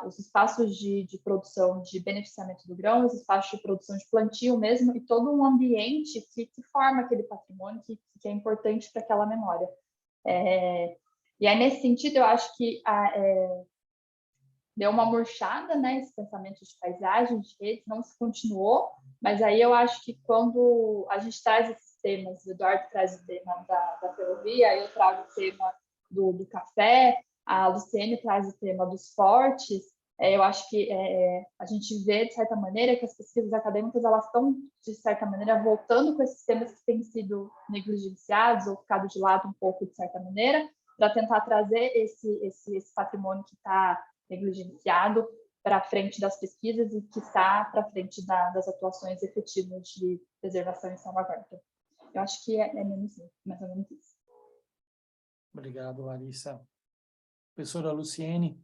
[SPEAKER 4] os espaços de produção de beneficiamento do grão, os espaços de produção de plantio mesmo, e todo um ambiente que forma aquele patrimônio que é importante para aquela memória. E aí, nesse sentido, eu acho que deu uma murchada, né, esse pensamento de paisagem, de redes, não se continuou, mas aí eu acho que quando a gente traz esses temas, o Eduardo traz o tema da ferrovia, eu trago o tema do café, a Luciene traz o tema dos fortes, Eu acho que a gente vê, de certa maneira, que as pesquisas acadêmicas elas estão, de certa maneira, voltando com esses temas que têm sido negligenciados ou ficado de lado um pouco, de certa maneira, para tentar trazer esse patrimônio que está negligenciado para frente das pesquisas e que está para frente das atuações efetivas de preservação e salvaguarda. Eu acho que é mais ou menos isso.
[SPEAKER 1] Obrigado, Larissa. Professora Luciene.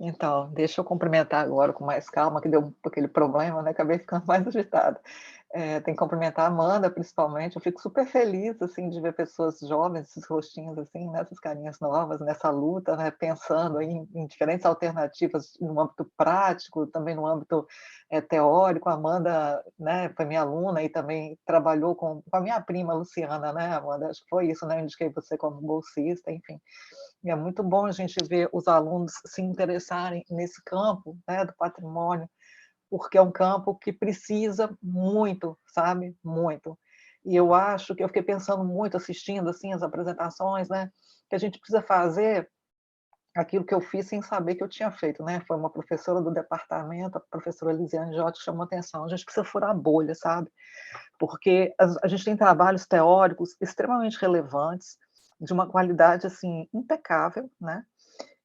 [SPEAKER 5] Então, deixa eu cumprimentar agora com mais calma, que deu aquele problema, né? Acabei ficando mais agitada. Tem que cumprimentar a Amanda, principalmente. Eu fico super feliz, assim, de ver pessoas jovens, esses rostinhos, assim, nessas carinhas novas, nessa luta, né? Pensando em diferentes alternativas no âmbito prático, também no âmbito teórico. A Amanda, né, foi minha aluna e também trabalhou com a minha prima, Luciana, né, Amanda? Acho que foi isso, né? Eu indiquei você como bolsista, enfim. E é muito bom a gente ver os alunos se interessarem nesse campo, né, do patrimônio, porque é um campo que precisa muito, sabe? Muito. E eu acho que eu fiquei pensando muito, assistindo assim, as apresentações, né, que a gente precisa fazer aquilo que eu fiz sem saber que eu tinha feito, né? Foi uma professora do departamento, a professora Lisiane Jotti, que chamou atenção. A gente precisa furar a bolha, sabe? Porque a gente tem trabalhos teóricos extremamente relevantes, de uma qualidade assim impecável, né?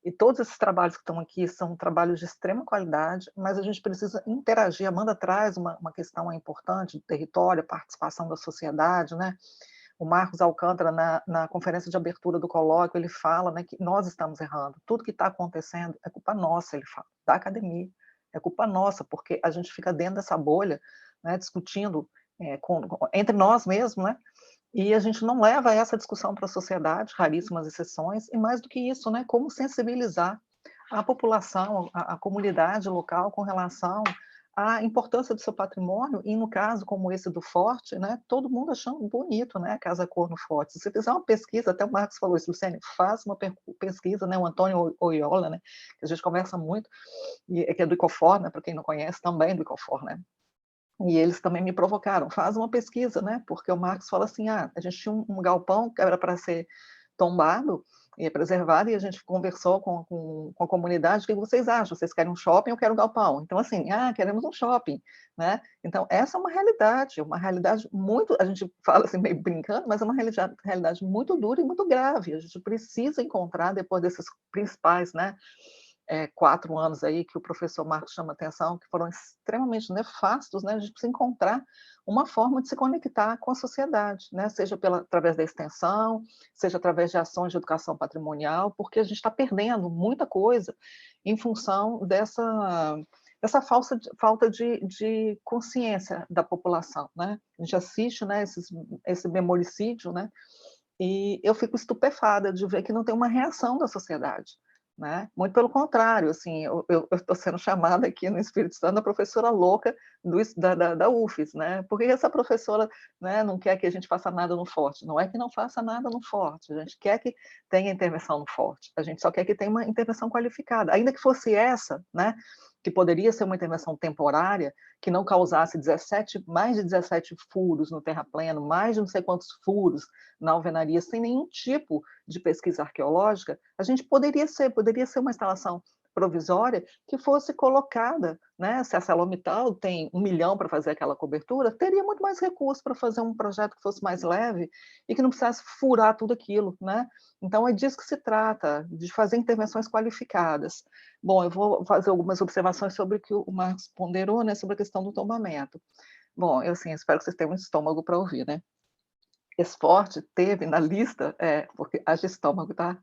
[SPEAKER 5] E todos esses trabalhos que estão aqui são trabalhos de extrema qualidade, mas a gente precisa interagir. A Amanda traz uma questão importante do território, a participação da sociedade, né? O Marcos Alcântara, na conferência de abertura do colóquio, ele fala, né, que nós estamos errando. Tudo que está acontecendo é culpa nossa, ele fala, da academia. É culpa nossa, porque a gente fica dentro dessa bolha, né, discutindo entre nós mesmos, né? E a gente não leva essa discussão para a sociedade, raríssimas exceções, e mais do que isso, né, como sensibilizar a população, a comunidade local com relação à importância do seu patrimônio, e no caso como esse do Forte, né, todo mundo achando bonito, né, a Casa Cor no Forte. Se você fizer uma pesquisa, até o Marcos falou isso, Luciane, faz uma pesquisa, né, o Antônio Oiola, né, que a gente conversa muito, que é do Icofor, né, para quem não conhece, também do Icofor, né, e eles também me provocaram, faz uma pesquisa, né? Porque o Marcos fala assim, a gente tinha um galpão que era para ser tombado e preservado, e a gente conversou com a comunidade, o que vocês acham? Vocês querem um shopping ou querem um galpão? Então, assim, queremos um shopping, né? Então, essa é uma realidade muito, a gente fala assim, meio brincando, mas é uma realidade muito dura e muito grave. A gente precisa encontrar, depois desses principais, né? 4 anos aí que o professor Marcos chama atenção, que foram extremamente nefastos, né? A gente precisa encontrar uma forma de se conectar com a sociedade, né? Seja através da extensão, seja através de ações de educação patrimonial, porque a gente está perdendo muita coisa em função dessa falta de consciência da população, né? A gente assiste, né, esse memoricídio, né? E eu fico estupefada de ver que não tem uma reação da sociedade, né? Muito pelo contrário, assim, eu estou sendo chamada aqui no Espírito Santo a professora louca da UFES, né? Por que essa professora, né, não quer que a gente faça nada no Forte? Não é que não faça nada no Forte, a gente quer que tenha intervenção no Forte, a gente só quer que tenha uma intervenção qualificada, ainda que fosse essa, né, que poderia ser uma intervenção temporária, que não causasse mais de 17 furos no terrapleno, mais de não sei quantos furos na alvenaria, sem nenhum tipo de pesquisa arqueológica, a gente poderia ser uma instalação provisória que fosse colocada, né? Se a ArcelorMittal tem 1 milhão para fazer aquela cobertura, teria muito mais recursos para fazer um projeto que fosse mais leve e que não precisasse furar tudo aquilo, né? Então é disso que se trata, de fazer intervenções qualificadas. Bom, eu vou fazer algumas observações sobre o que o Marcos ponderou, né, sobre a questão do tombamento. Bom, eu assim, espero que vocês tenham um estômago para ouvir, né? Esse Forte teve na lista, porque haja estômago, tá?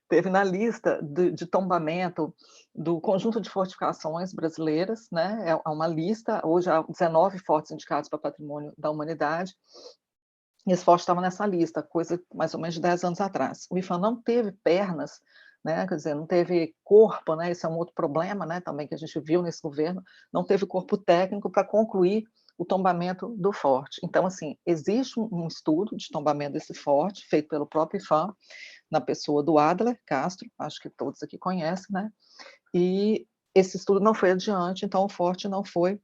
[SPEAKER 5] Teve na lista de tombamento do conjunto de fortificações brasileiras, né? É uma lista, hoje há 19 fortes indicados para patrimônio da humanidade, e esse forte estava nessa lista, coisa mais ou menos de 10 anos atrás. O IFAM não teve pernas, né? Quer dizer, não teve corpo, né? Esse é um outro problema, né? Também que a gente viu nesse governo, não teve corpo técnico para concluir o tombamento do forte. Então, assim, existe um estudo de tombamento desse forte, feito pelo próprio IFAM, na pessoa do Adler Castro, acho que todos aqui conhecem, né? E esse estudo não foi adiante, então o forte não foi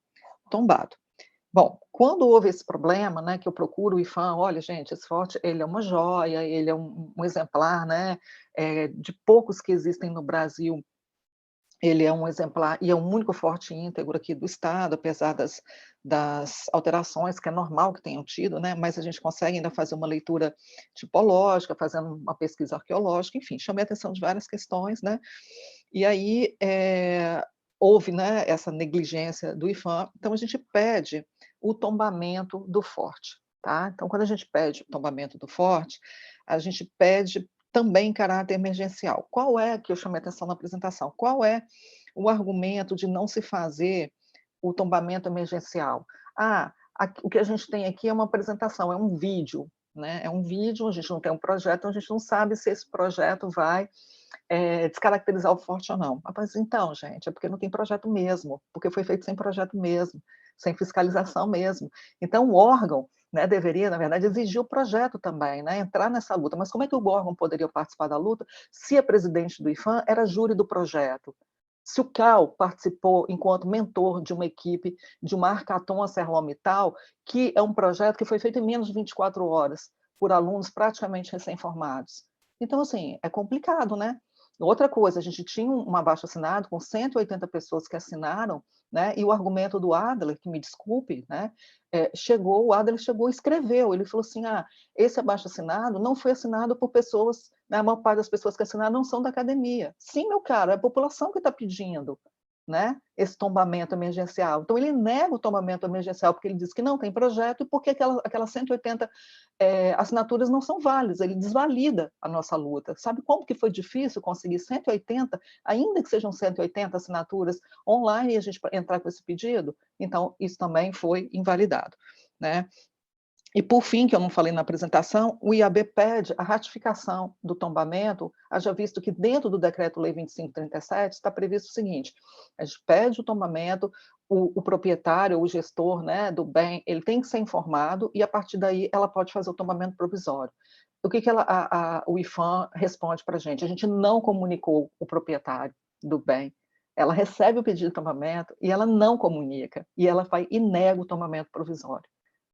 [SPEAKER 5] tombado. Bom, quando houve esse problema, né, que eu procuro o IFAM, olha, gente, esse forte, ele é uma joia, ele é um exemplar, né, de poucos que existem no Brasil, ele é um exemplar e é o único forte íntegro aqui do estado, apesar das alterações que é normal que tenham tido, né? Mas a gente consegue ainda fazer uma leitura tipológica, fazendo uma pesquisa arqueológica, enfim, chamei a atenção de várias questões, né? E aí houve, né, essa negligência do IPHAN, então a gente pede o tombamento do forte, tá? Então, quando a gente pede o tombamento do forte, a gente pede também em caráter emergencial. Qual é, que eu chamei a atenção na apresentação, qual é o argumento de não se fazer o tombamento emergencial? O que a gente tem aqui é uma apresentação, é um vídeo, né? É um vídeo, a gente não tem um projeto, a gente não sabe se esse projeto vai descaracterizar o forte ou não. Mas então, gente, é porque não tem projeto mesmo, porque foi feito sem projeto mesmo, sem fiscalização mesmo. Então, o órgão, né, deveria, na verdade, exigir o projeto também, né, entrar nessa luta. Mas como é que o órgão poderia participar da luta se a presidente do IPHAN era júri do projeto? Se o CAL participou enquanto mentor de uma equipe de uma Arcaton ArcelorMittal, que é um projeto que foi feito em menos de 24 horas, por alunos praticamente recém-formados. Então, assim, é complicado, né? Outra coisa, a gente tinha um abaixo-assinado com 180 pessoas que assinaram, né? E o argumento do Adler, que me desculpe, né? O Adler chegou e escreveu, ele falou assim, esse abaixo-assinado não foi assinado por pessoas, né? A maior parte das pessoas que assinaram não são da academia. Sim, meu caro, é a população que está pedindo, né, esse tombamento emergencial. Então, ele nega o tombamento emergencial porque ele diz que não tem projeto e porque aquelas 180 assinaturas não são válidas, ele desvalida a nossa luta. Sabe como que foi difícil conseguir 180, ainda que sejam 180 assinaturas online e a gente entrar com esse pedido? Então, isso também foi invalidado, né? E, por fim, que eu não falei na apresentação, o IAB pede a ratificação do tombamento, haja visto que dentro do Decreto-Lei 2537 está previsto o seguinte, a gente pede o tombamento, o proprietário, o gestor, né, do bem, ele tem que ser informado e, a partir daí, ela pode fazer o tombamento provisório. O que o IPHAN responde para a gente não comunicou o proprietário do bem, ela recebe o pedido de tombamento e ela não comunica, e ela vai e nega o tombamento provisório,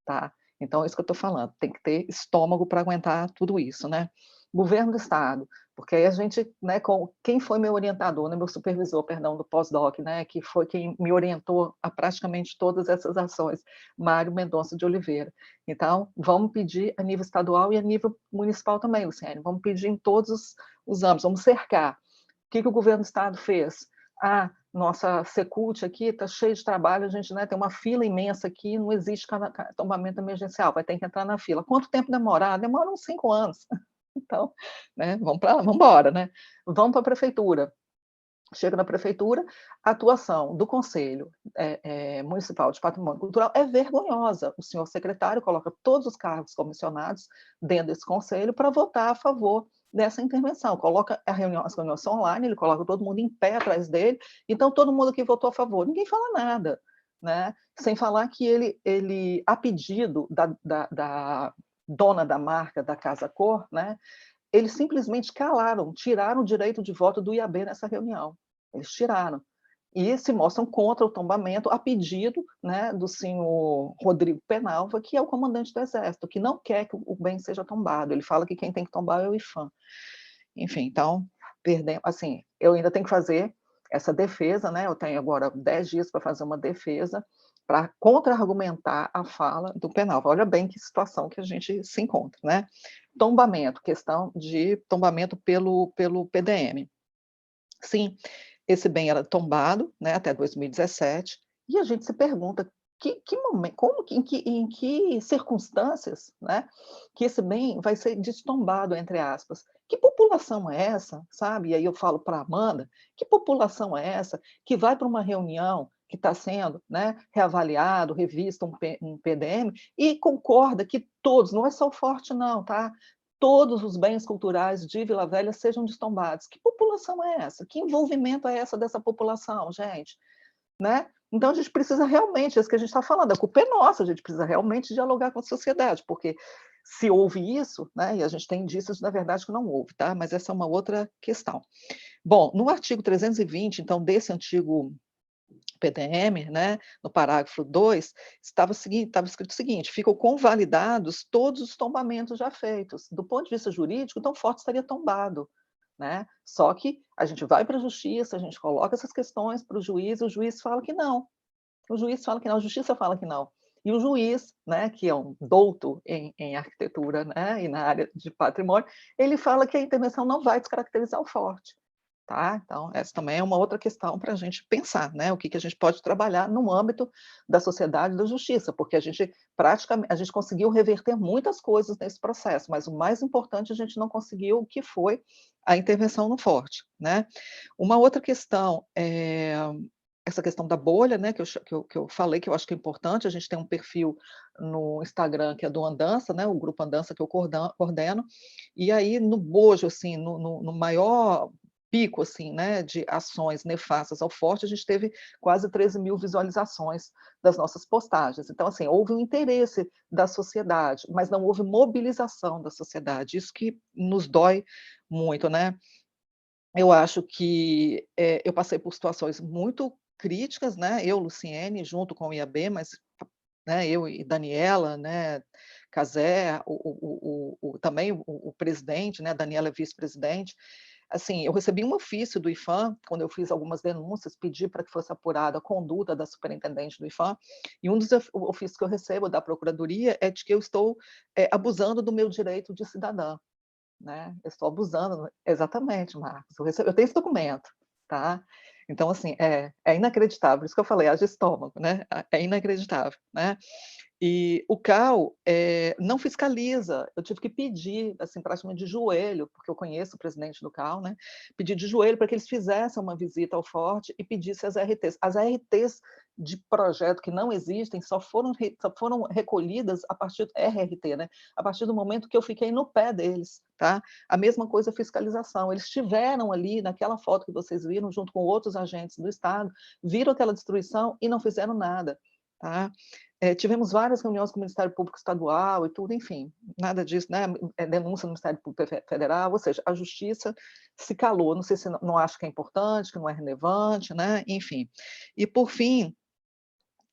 [SPEAKER 5] tá? Então, é isso que eu estou falando, tem que ter estômago para aguentar tudo isso, né? Governo do Estado, porque aí a gente, né, quem foi meu orientador, né, meu supervisor, perdão, do pós-doc, né, que foi quem me orientou a praticamente todas essas ações, Mário Mendonça de Oliveira. Então, vamos pedir a nível estadual e a nível municipal também, Luciane, vamos pedir em todos os âmbitos, vamos cercar. O que o governo do Estado fez? Nossa Secult aqui está cheio de trabalho, a gente, né, tem uma fila imensa aqui, não existe tombamento emergencial, vai ter que entrar na fila. Quanto tempo demorar? Demora uns 5 anos. Então, né, vamos embora, né? Vamos para a prefeitura. Chega na prefeitura, a atuação do Conselho Municipal de Patrimônio Cultural é vergonhosa. O senhor secretário coloca todos os cargos comissionados dentro desse conselho para votar a favor dessa intervenção. Coloca as reuniões online, ele coloca todo mundo em pé atrás dele, então todo mundo que votou a favor, ninguém fala nada, né? Sem falar que ele a pedido da dona da marca da Casa Cor, né? Eles simplesmente calaram, tiraram o direito de voto do IAB nessa reunião. Eles tiraram. E se mostram contra o tombamento a pedido, né, do senhor Rodrigo Penalva, que é o comandante do Exército, que não quer que o bem seja tombado. Ele fala que quem tem que tombar é o IPHAN. Enfim, então, assim, eu ainda tenho que fazer essa defesa, né? Eu tenho agora 10 dias para fazer uma defesa para contra-argumentar a fala do Penalva. Olha bem que situação que a gente se encontra, né? Tombamento, questão de tombamento pelo PDM. Sim, esse bem era tombado, né, até 2017, e a gente se pergunta que momento, em que circunstâncias, né, que esse bem vai ser destombado, entre aspas. Que população é essa, sabe? E aí eu falo para a Amanda, que população é essa que vai para uma reunião que está sendo, né, reavaliado, revisto um PDM, e concorda que todos, não é só o forte não, tá? Todos os bens culturais de Vila Velha sejam destombados. Que população é essa? Que envolvimento é essa dessa população, gente? Né? Então, a gente precisa realmente, é isso que a gente está falando, a culpa é nossa, a gente precisa realmente dialogar com a sociedade, porque se houve isso, né, e a gente tem indícios, na verdade, que não houve, tá? Mas essa é uma outra questão. Bom, no artigo 320, então, desse antigo PDM, né, no parágrafo 2, estava escrito o seguinte: ficam convalidados todos os tombamentos já feitos. Do ponto de vista jurídico, então, o forte estaria tombado, né? Só que a gente vai para a justiça, a gente coloca essas questões para o juiz fala que não. O juiz fala que não, a justiça fala que não. E o juiz, né, que é um douto em arquitetura, né, e na área de patrimônio, ele fala que a intervenção não vai descaracterizar o forte. Tá? Então, essa também é uma outra questão para a gente pensar, né? O que a gente pode trabalhar no âmbito da sociedade e da justiça, porque a gente conseguiu reverter muitas coisas nesse processo, mas o mais importante a gente não conseguiu, que foi a intervenção no forte, né? Uma outra questão é essa questão da bolha, né, que eu falei, que eu acho que é importante. A gente tem um perfil no Instagram que é do Andança, né, o grupo Andança que eu coordeno, e aí no bojo, assim, no maior pico, assim, né, de ações nefastas ao forte, a gente teve quase 13 mil visualizações das nossas postagens. Então, assim, houve um interesse da sociedade, mas não houve mobilização da sociedade. Isso que nos dói muito, né? Eu acho que eu passei por situações muito críticas, né? Eu, Luciene, junto com o IAB, mas, né, eu e Daniela, né, Cazé, também o presidente, né, a Daniela é vice-presidente. Assim, eu recebi um ofício do IPHAN, quando eu fiz algumas denúncias, pedi para que fosse apurada a conduta da superintendente do IPHAN, e um dos ofícios que eu recebo da Procuradoria é de que eu estou abusando do meu direito de cidadã, né? Eu estou abusando, exatamente, Marcos. Eu tenho esse documento, tá? Então, assim, é inacreditável. Por isso que eu falei, haja estômago, né? É inacreditável, né? E o CAU não fiscaliza. Eu tive que pedir, assim, praticamente de joelho, porque eu conheço o presidente do CAU, né? Pedir de joelho para que eles fizessem uma visita ao forte e pedissem as RTs. As RTs de projeto que não existem só foram recolhidas a partir do RRT, né? A partir do momento que eu fiquei no pé deles, tá? A mesma coisa a fiscalização. Eles estiveram ali naquela foto que vocês viram, junto com outros agentes do Estado, viram aquela destruição e não fizeram nada, tá? Tivemos várias reuniões com o Ministério Público Estadual e tudo, enfim, nada disso, né? Denúncia no Ministério Público Federal, ou seja, a justiça se calou. Não sei se não acha que é importante, que não é relevante, né? Enfim. E, por fim,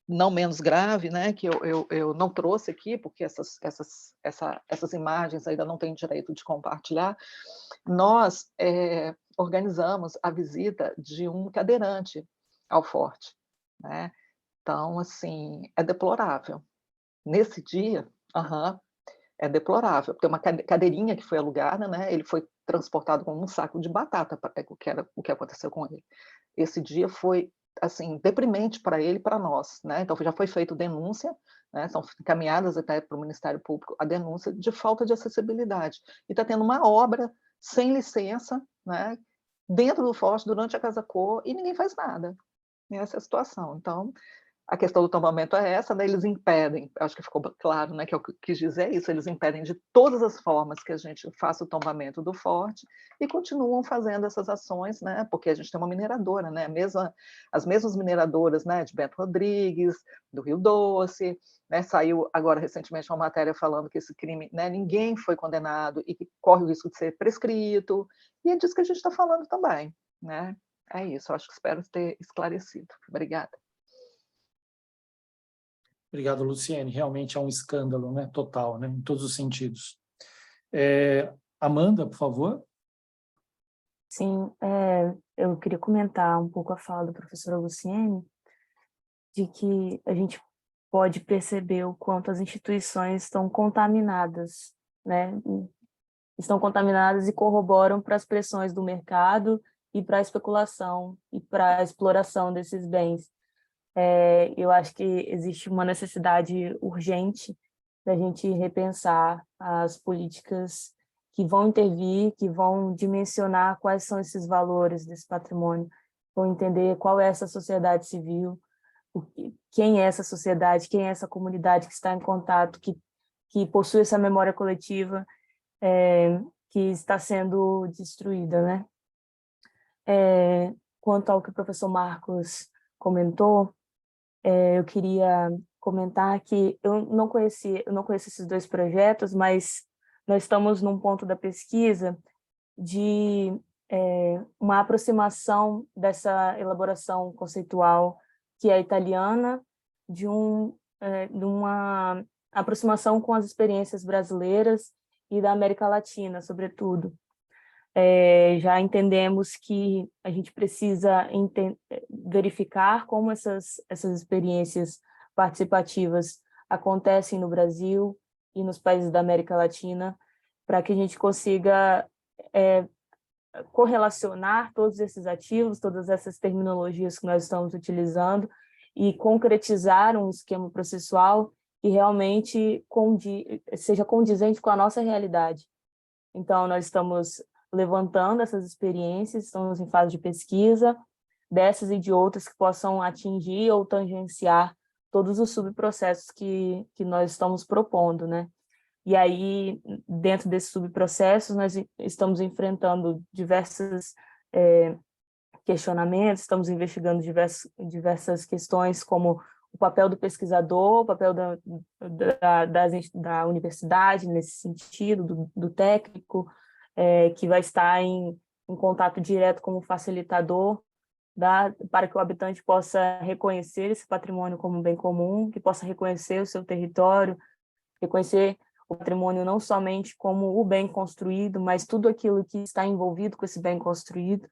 [SPEAKER 5] não menos grave, né, que eu não trouxe aqui, porque essas imagens ainda não têm direito de compartilhar, nós organizamos a visita de um cadeirante ao forte, né? Então, assim, é deplorável. Nesse dia, é deplorável. Tem uma cadeirinha que foi alugada, né? Ele foi transportado como um saco de batata, o que aconteceu com ele. Esse dia foi, assim, deprimente para ele e para nós, né? Então, já foi feita denúncia, né? São encaminhadas até para o Ministério Público a denúncia de falta de acessibilidade. E está tendo uma obra sem licença, né? Dentro do forte, durante a Casa Cor, e ninguém faz nada. Essa é a situação. Então, a questão do tombamento é essa, né? Eles impedem, acho que ficou claro, né, que eu quis dizer isso, eles impedem de todas as formas que a gente faça o tombamento do forte e continuam fazendo essas ações, né, porque a gente tem uma mineradora, né, as mesmas mineradoras, né, de Bento Rodrigues, do Rio Doce, né, saiu agora recentemente uma matéria falando que esse crime, né, ninguém foi condenado e que corre o risco de ser prescrito, e é disso que a gente está falando também, né. É isso, eu acho que espero ter esclarecido. Obrigada.
[SPEAKER 1] Obrigado, Luciene. Realmente é um escândalo, né? Total, né? Em todos os sentidos. Amanda, por favor.
[SPEAKER 6] Sim, eu queria comentar um pouco a fala da professora Luciene, de que a gente pode perceber o quanto as instituições estão contaminadas, né? Estão contaminadas e corroboram para as pressões do mercado e para a especulação e para a exploração desses bens. Eu acho que existe uma necessidade urgente da gente repensar as políticas que vão intervir, que vão dimensionar quais são esses valores desse patrimônio, vão entender qual é essa sociedade civil, quem é essa sociedade, quem é essa comunidade que está em contato, que possui essa memória coletiva que está sendo destruída, né? Quanto ao que o professor Marcos comentou, eu queria comentar que eu não conheci esses dois projetos, mas nós estamos num ponto da pesquisa de uma aproximação dessa elaboração conceitual que é italiana, de uma aproximação com as experiências brasileiras e da América Latina, sobretudo. já entendemos que a gente precisa verificar como essas experiências participativas acontecem no Brasil e nos países da América Latina, para que a gente consiga correlacionar todos esses ativos, todas essas terminologias que nós estamos utilizando e concretizar um esquema processual que realmente seja condizente com a nossa realidade. Então, nós estamos levantando essas experiências, estamos em fase de pesquisa dessas e de outras que possam atingir ou tangenciar todos os subprocessos que nós estamos propondo, né? E aí, dentro desses subprocessos, nós estamos enfrentando diversos questionamentos, estamos investigando diversas questões, como o papel do pesquisador, o papel da universidade, nesse sentido, do técnico, que vai estar em contato direto com o facilitador, para que o habitante possa reconhecer esse patrimônio como um bem comum, que possa reconhecer o seu território, reconhecer o patrimônio não somente como o bem construído, mas tudo aquilo que está envolvido com esse bem construído,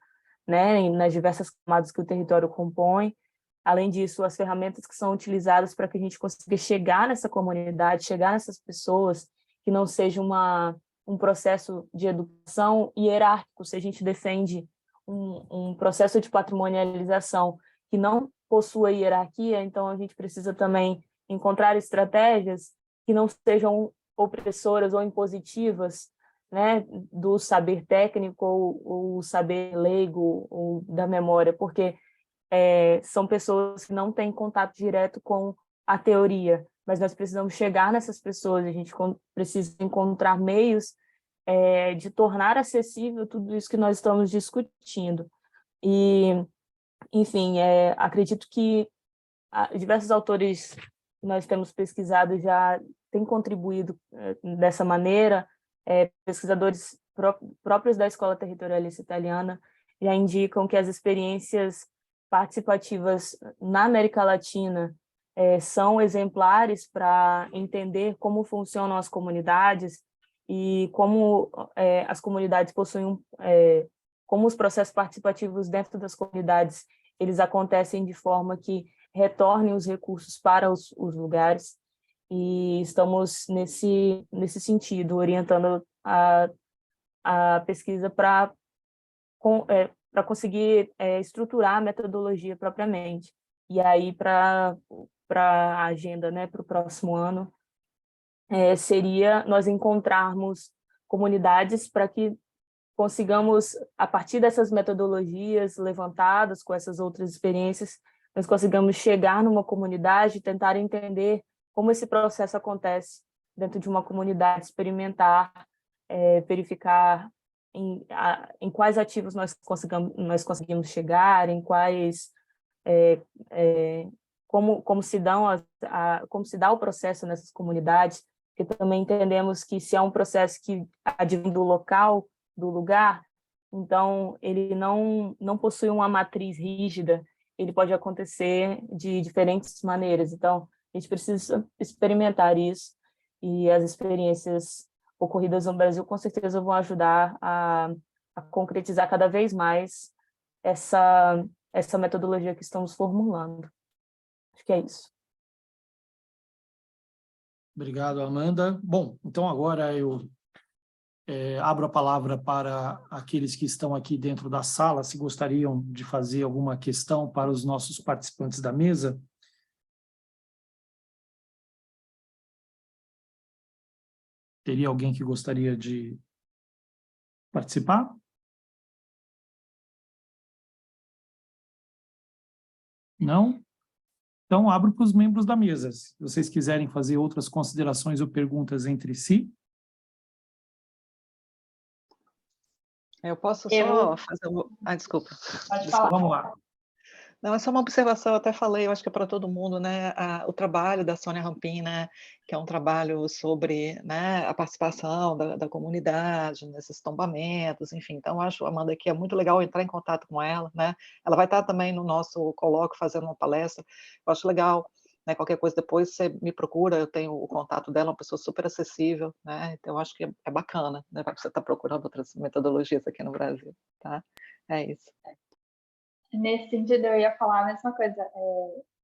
[SPEAKER 6] né, nas diversas camadas que o território compõe. Além disso, as ferramentas que são utilizadas para que a gente consiga chegar nessa comunidade, chegar nessas pessoas, que não seja um processo de educação hierárquico. Se a gente defende um processo de patrimonialização que não possua hierarquia, então a gente precisa também encontrar estratégias que não sejam opressoras ou impositivas, né, do saber técnico ou saber leigo ou da memória, porque são pessoas que não têm contato direto com a teoria, mas nós precisamos chegar nessas pessoas, a gente precisa encontrar meios de tornar acessível tudo isso que nós estamos discutindo. E, enfim, acredito que diversos autores que nós temos pesquisado já têm contribuído dessa maneira. Pesquisadores próprios da Escola Territorialista Italiana já indicam que as experiências participativas na América Latina são exemplares para entender como funcionam as comunidades e como as comunidades possuem, como os processos participativos dentro das comunidades, eles acontecem de forma que retornem os recursos para os lugares, e estamos nesse sentido, orientando a pesquisa para conseguir estruturar a metodologia propriamente. E aí, para a agenda, né, para o próximo ano, seria nós encontrarmos comunidades para que consigamos, a partir dessas metodologias levantadas com essas outras experiências, nós consigamos chegar numa comunidade e tentar entender como esse processo acontece dentro de uma comunidade, experimentar, verificar em quais ativos nós conseguimos chegar, em quais como se dá o processo nessas comunidades, porque também entendemos que se é um processo que advém do local, do lugar, então ele não possui uma matriz rígida, ele pode acontecer de diferentes maneiras. Então, a gente precisa experimentar isso, e as experiências ocorridas no Brasil com certeza vão ajudar a concretizar cada vez mais essa metodologia que estamos formulando. Acho que é isso.
[SPEAKER 1] Obrigado, Amanda. Bom, então agora eu abro a palavra para aqueles que estão aqui dentro da sala, se gostariam de fazer alguma questão para os nossos participantes da mesa. Teria alguém que gostaria de participar? Não? Então, abro para os membros da mesa. Se vocês quiserem fazer outras considerações ou perguntas entre si.
[SPEAKER 5] Eu posso só fazer... desculpa.
[SPEAKER 4] Pode falar.
[SPEAKER 1] Vamos lá.
[SPEAKER 5] Não, é só uma observação, eu até falei, eu acho que é para todo mundo, né, o trabalho da Sônia Rampin, né, que é um trabalho sobre, né, a participação da comunidade nesses tombamentos, enfim, então eu acho, Amanda, que é muito legal entrar em contato com ela, né, ela vai estar também no nosso colóquio fazendo uma palestra, eu acho legal, né? Qualquer coisa depois você me procura, eu tenho o contato dela, uma pessoa super acessível, né? Então eu acho que é bacana, né? Para você estar procurando outras metodologias aqui no Brasil, tá? É isso.
[SPEAKER 4] Nesse sentido, eu ia falar a mesma coisa.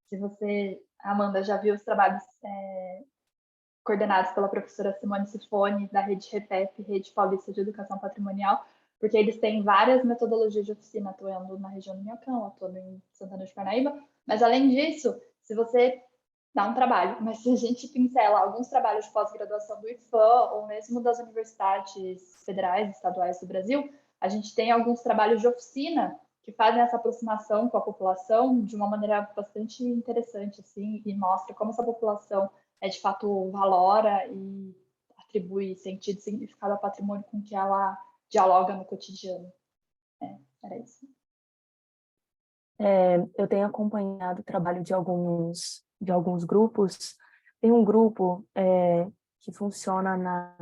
[SPEAKER 4] Se você, Amanda, já viu os trabalhos coordenados pela professora Simone Sifone, da Rede REPEP, Rede Paulista de Educação Patrimonial, porque eles têm várias metodologias de oficina, atuando na região do Minhocão, atuando em Santana de Parnaíba, mas além disso, se você dá um trabalho, mas se a gente pincela alguns trabalhos de pós-graduação do IFAM, ou mesmo das universidades federais e estaduais do Brasil, a gente tem alguns trabalhos de oficina que fazem essa aproximação com a população de uma maneira bastante interessante, assim, e mostra como essa população de fato valora e atribui sentido e significado ao patrimônio com que ela dialoga no cotidiano. Era isso.
[SPEAKER 6] Eu tenho acompanhado o trabalho de alguns grupos. Tem um grupo que funciona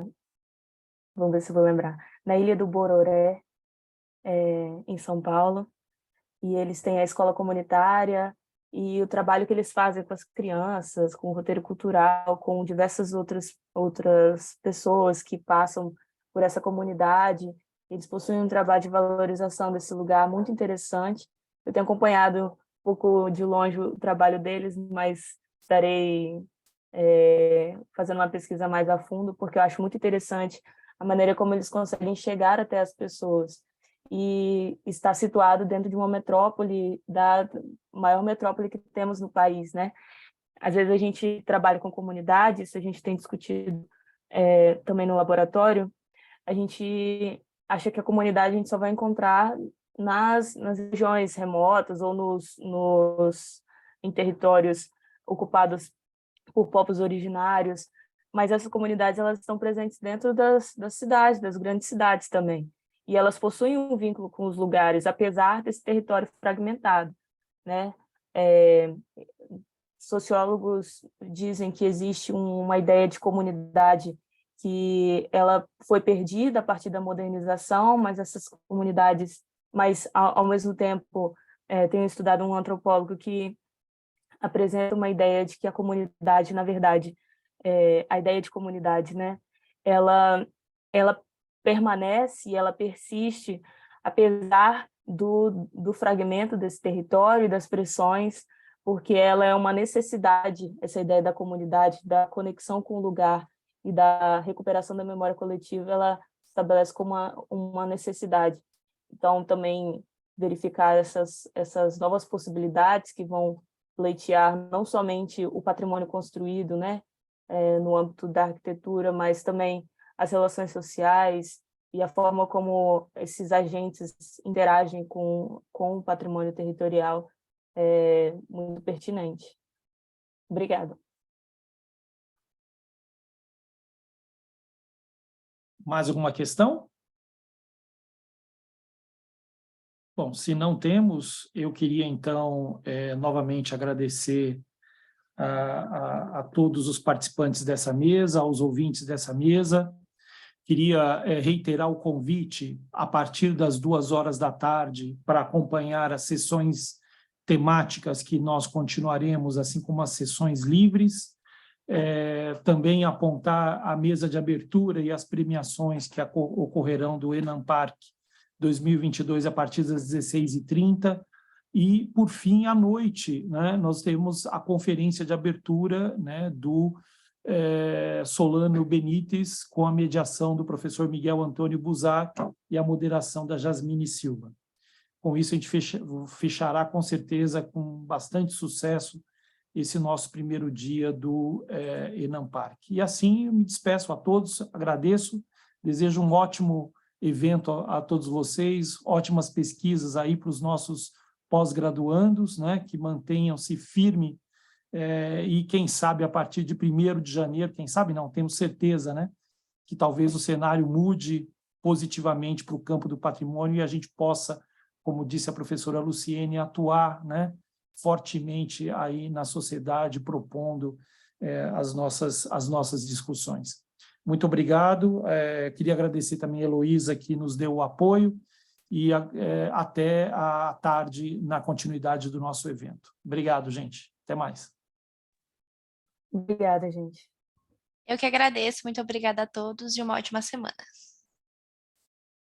[SPEAKER 6] vamos ver se eu vou lembrar, na Ilha do Bororé, em São Paulo, e eles têm a escola comunitária e o trabalho que eles fazem com as crianças, com o roteiro cultural, com diversas outras pessoas que passam por essa comunidade. Eles possuem um trabalho de valorização desse lugar muito interessante. Eu tenho acompanhado um pouco de longe o trabalho deles, mas estarei fazendo uma pesquisa mais a fundo, porque eu acho muito interessante a maneira como eles conseguem chegar até as pessoas. E está situado dentro de uma metrópole, da maior metrópole que temos no país, né? Às vezes a gente trabalha com comunidades, a gente tem discutido também no laboratório, a gente acha que a comunidade a gente só vai encontrar nas regiões remotas ou em territórios ocupados por povos originários, mas essas comunidades elas estão presentes dentro das cidades, das grandes cidades também. E elas possuem um vínculo com os lugares, apesar desse território fragmentado, né? Sociólogos dizem que existe uma ideia de comunidade que ela foi perdida a partir da modernização, mas essas comunidades, mas ao mesmo tempo tenho estudado um antropólogo que apresenta uma ideia de que a comunidade, na verdade, a ideia de comunidade, né? Ela permanece e ela persiste apesar do fragmento desse território e das pressões, porque ela é uma necessidade, essa ideia da comunidade, da conexão com o lugar e da recuperação da memória coletiva, ela estabelece como uma necessidade. Então, também verificar essas novas possibilidades que vão pleitear não somente o patrimônio construído, né, no âmbito da arquitetura, mas também as relações sociais e a forma como esses agentes interagem com o patrimônio territorial é muito pertinente. Obrigada.
[SPEAKER 1] Mais alguma questão? Bom, se não temos, eu queria, então, novamente agradecer a todos os participantes dessa mesa, aos ouvintes dessa mesa. Queria reiterar o convite a partir das 14h para acompanhar as sessões temáticas que nós continuaremos, assim como as sessões livres. Também apontar a mesa de abertura e as premiações que ocorrerão do ENAMPARC 2022 a partir das 16h30. E, por fim, à noite, né, nós temos a conferência de abertura, né, do Solano Benítez, com a mediação do professor Miguel Antônio Buzac e a moderação da Jasmine Silva. Com isso, a gente fechará, com certeza, com bastante sucesso, esse nosso primeiro dia do ENAMPARC. E assim, eu me despeço a todos, agradeço, desejo um ótimo evento a todos vocês, ótimas pesquisas aí para os nossos pós-graduandos, né, que mantenham-se firme e quem sabe a partir de 1º de janeiro, quem sabe não, temos certeza, né, que talvez o cenário mude positivamente para o campo do patrimônio e a gente possa, como disse a professora Luciene, atuar, né, fortemente aí na sociedade, propondo as nossas discussões. Muito obrigado, queria agradecer também a Heloísa, que nos deu o apoio, e até à tarde na continuidade do nosso evento. Obrigado, gente. Até mais.
[SPEAKER 6] Obrigada, gente.
[SPEAKER 3] Eu que agradeço, muito obrigada a todos e uma ótima semana.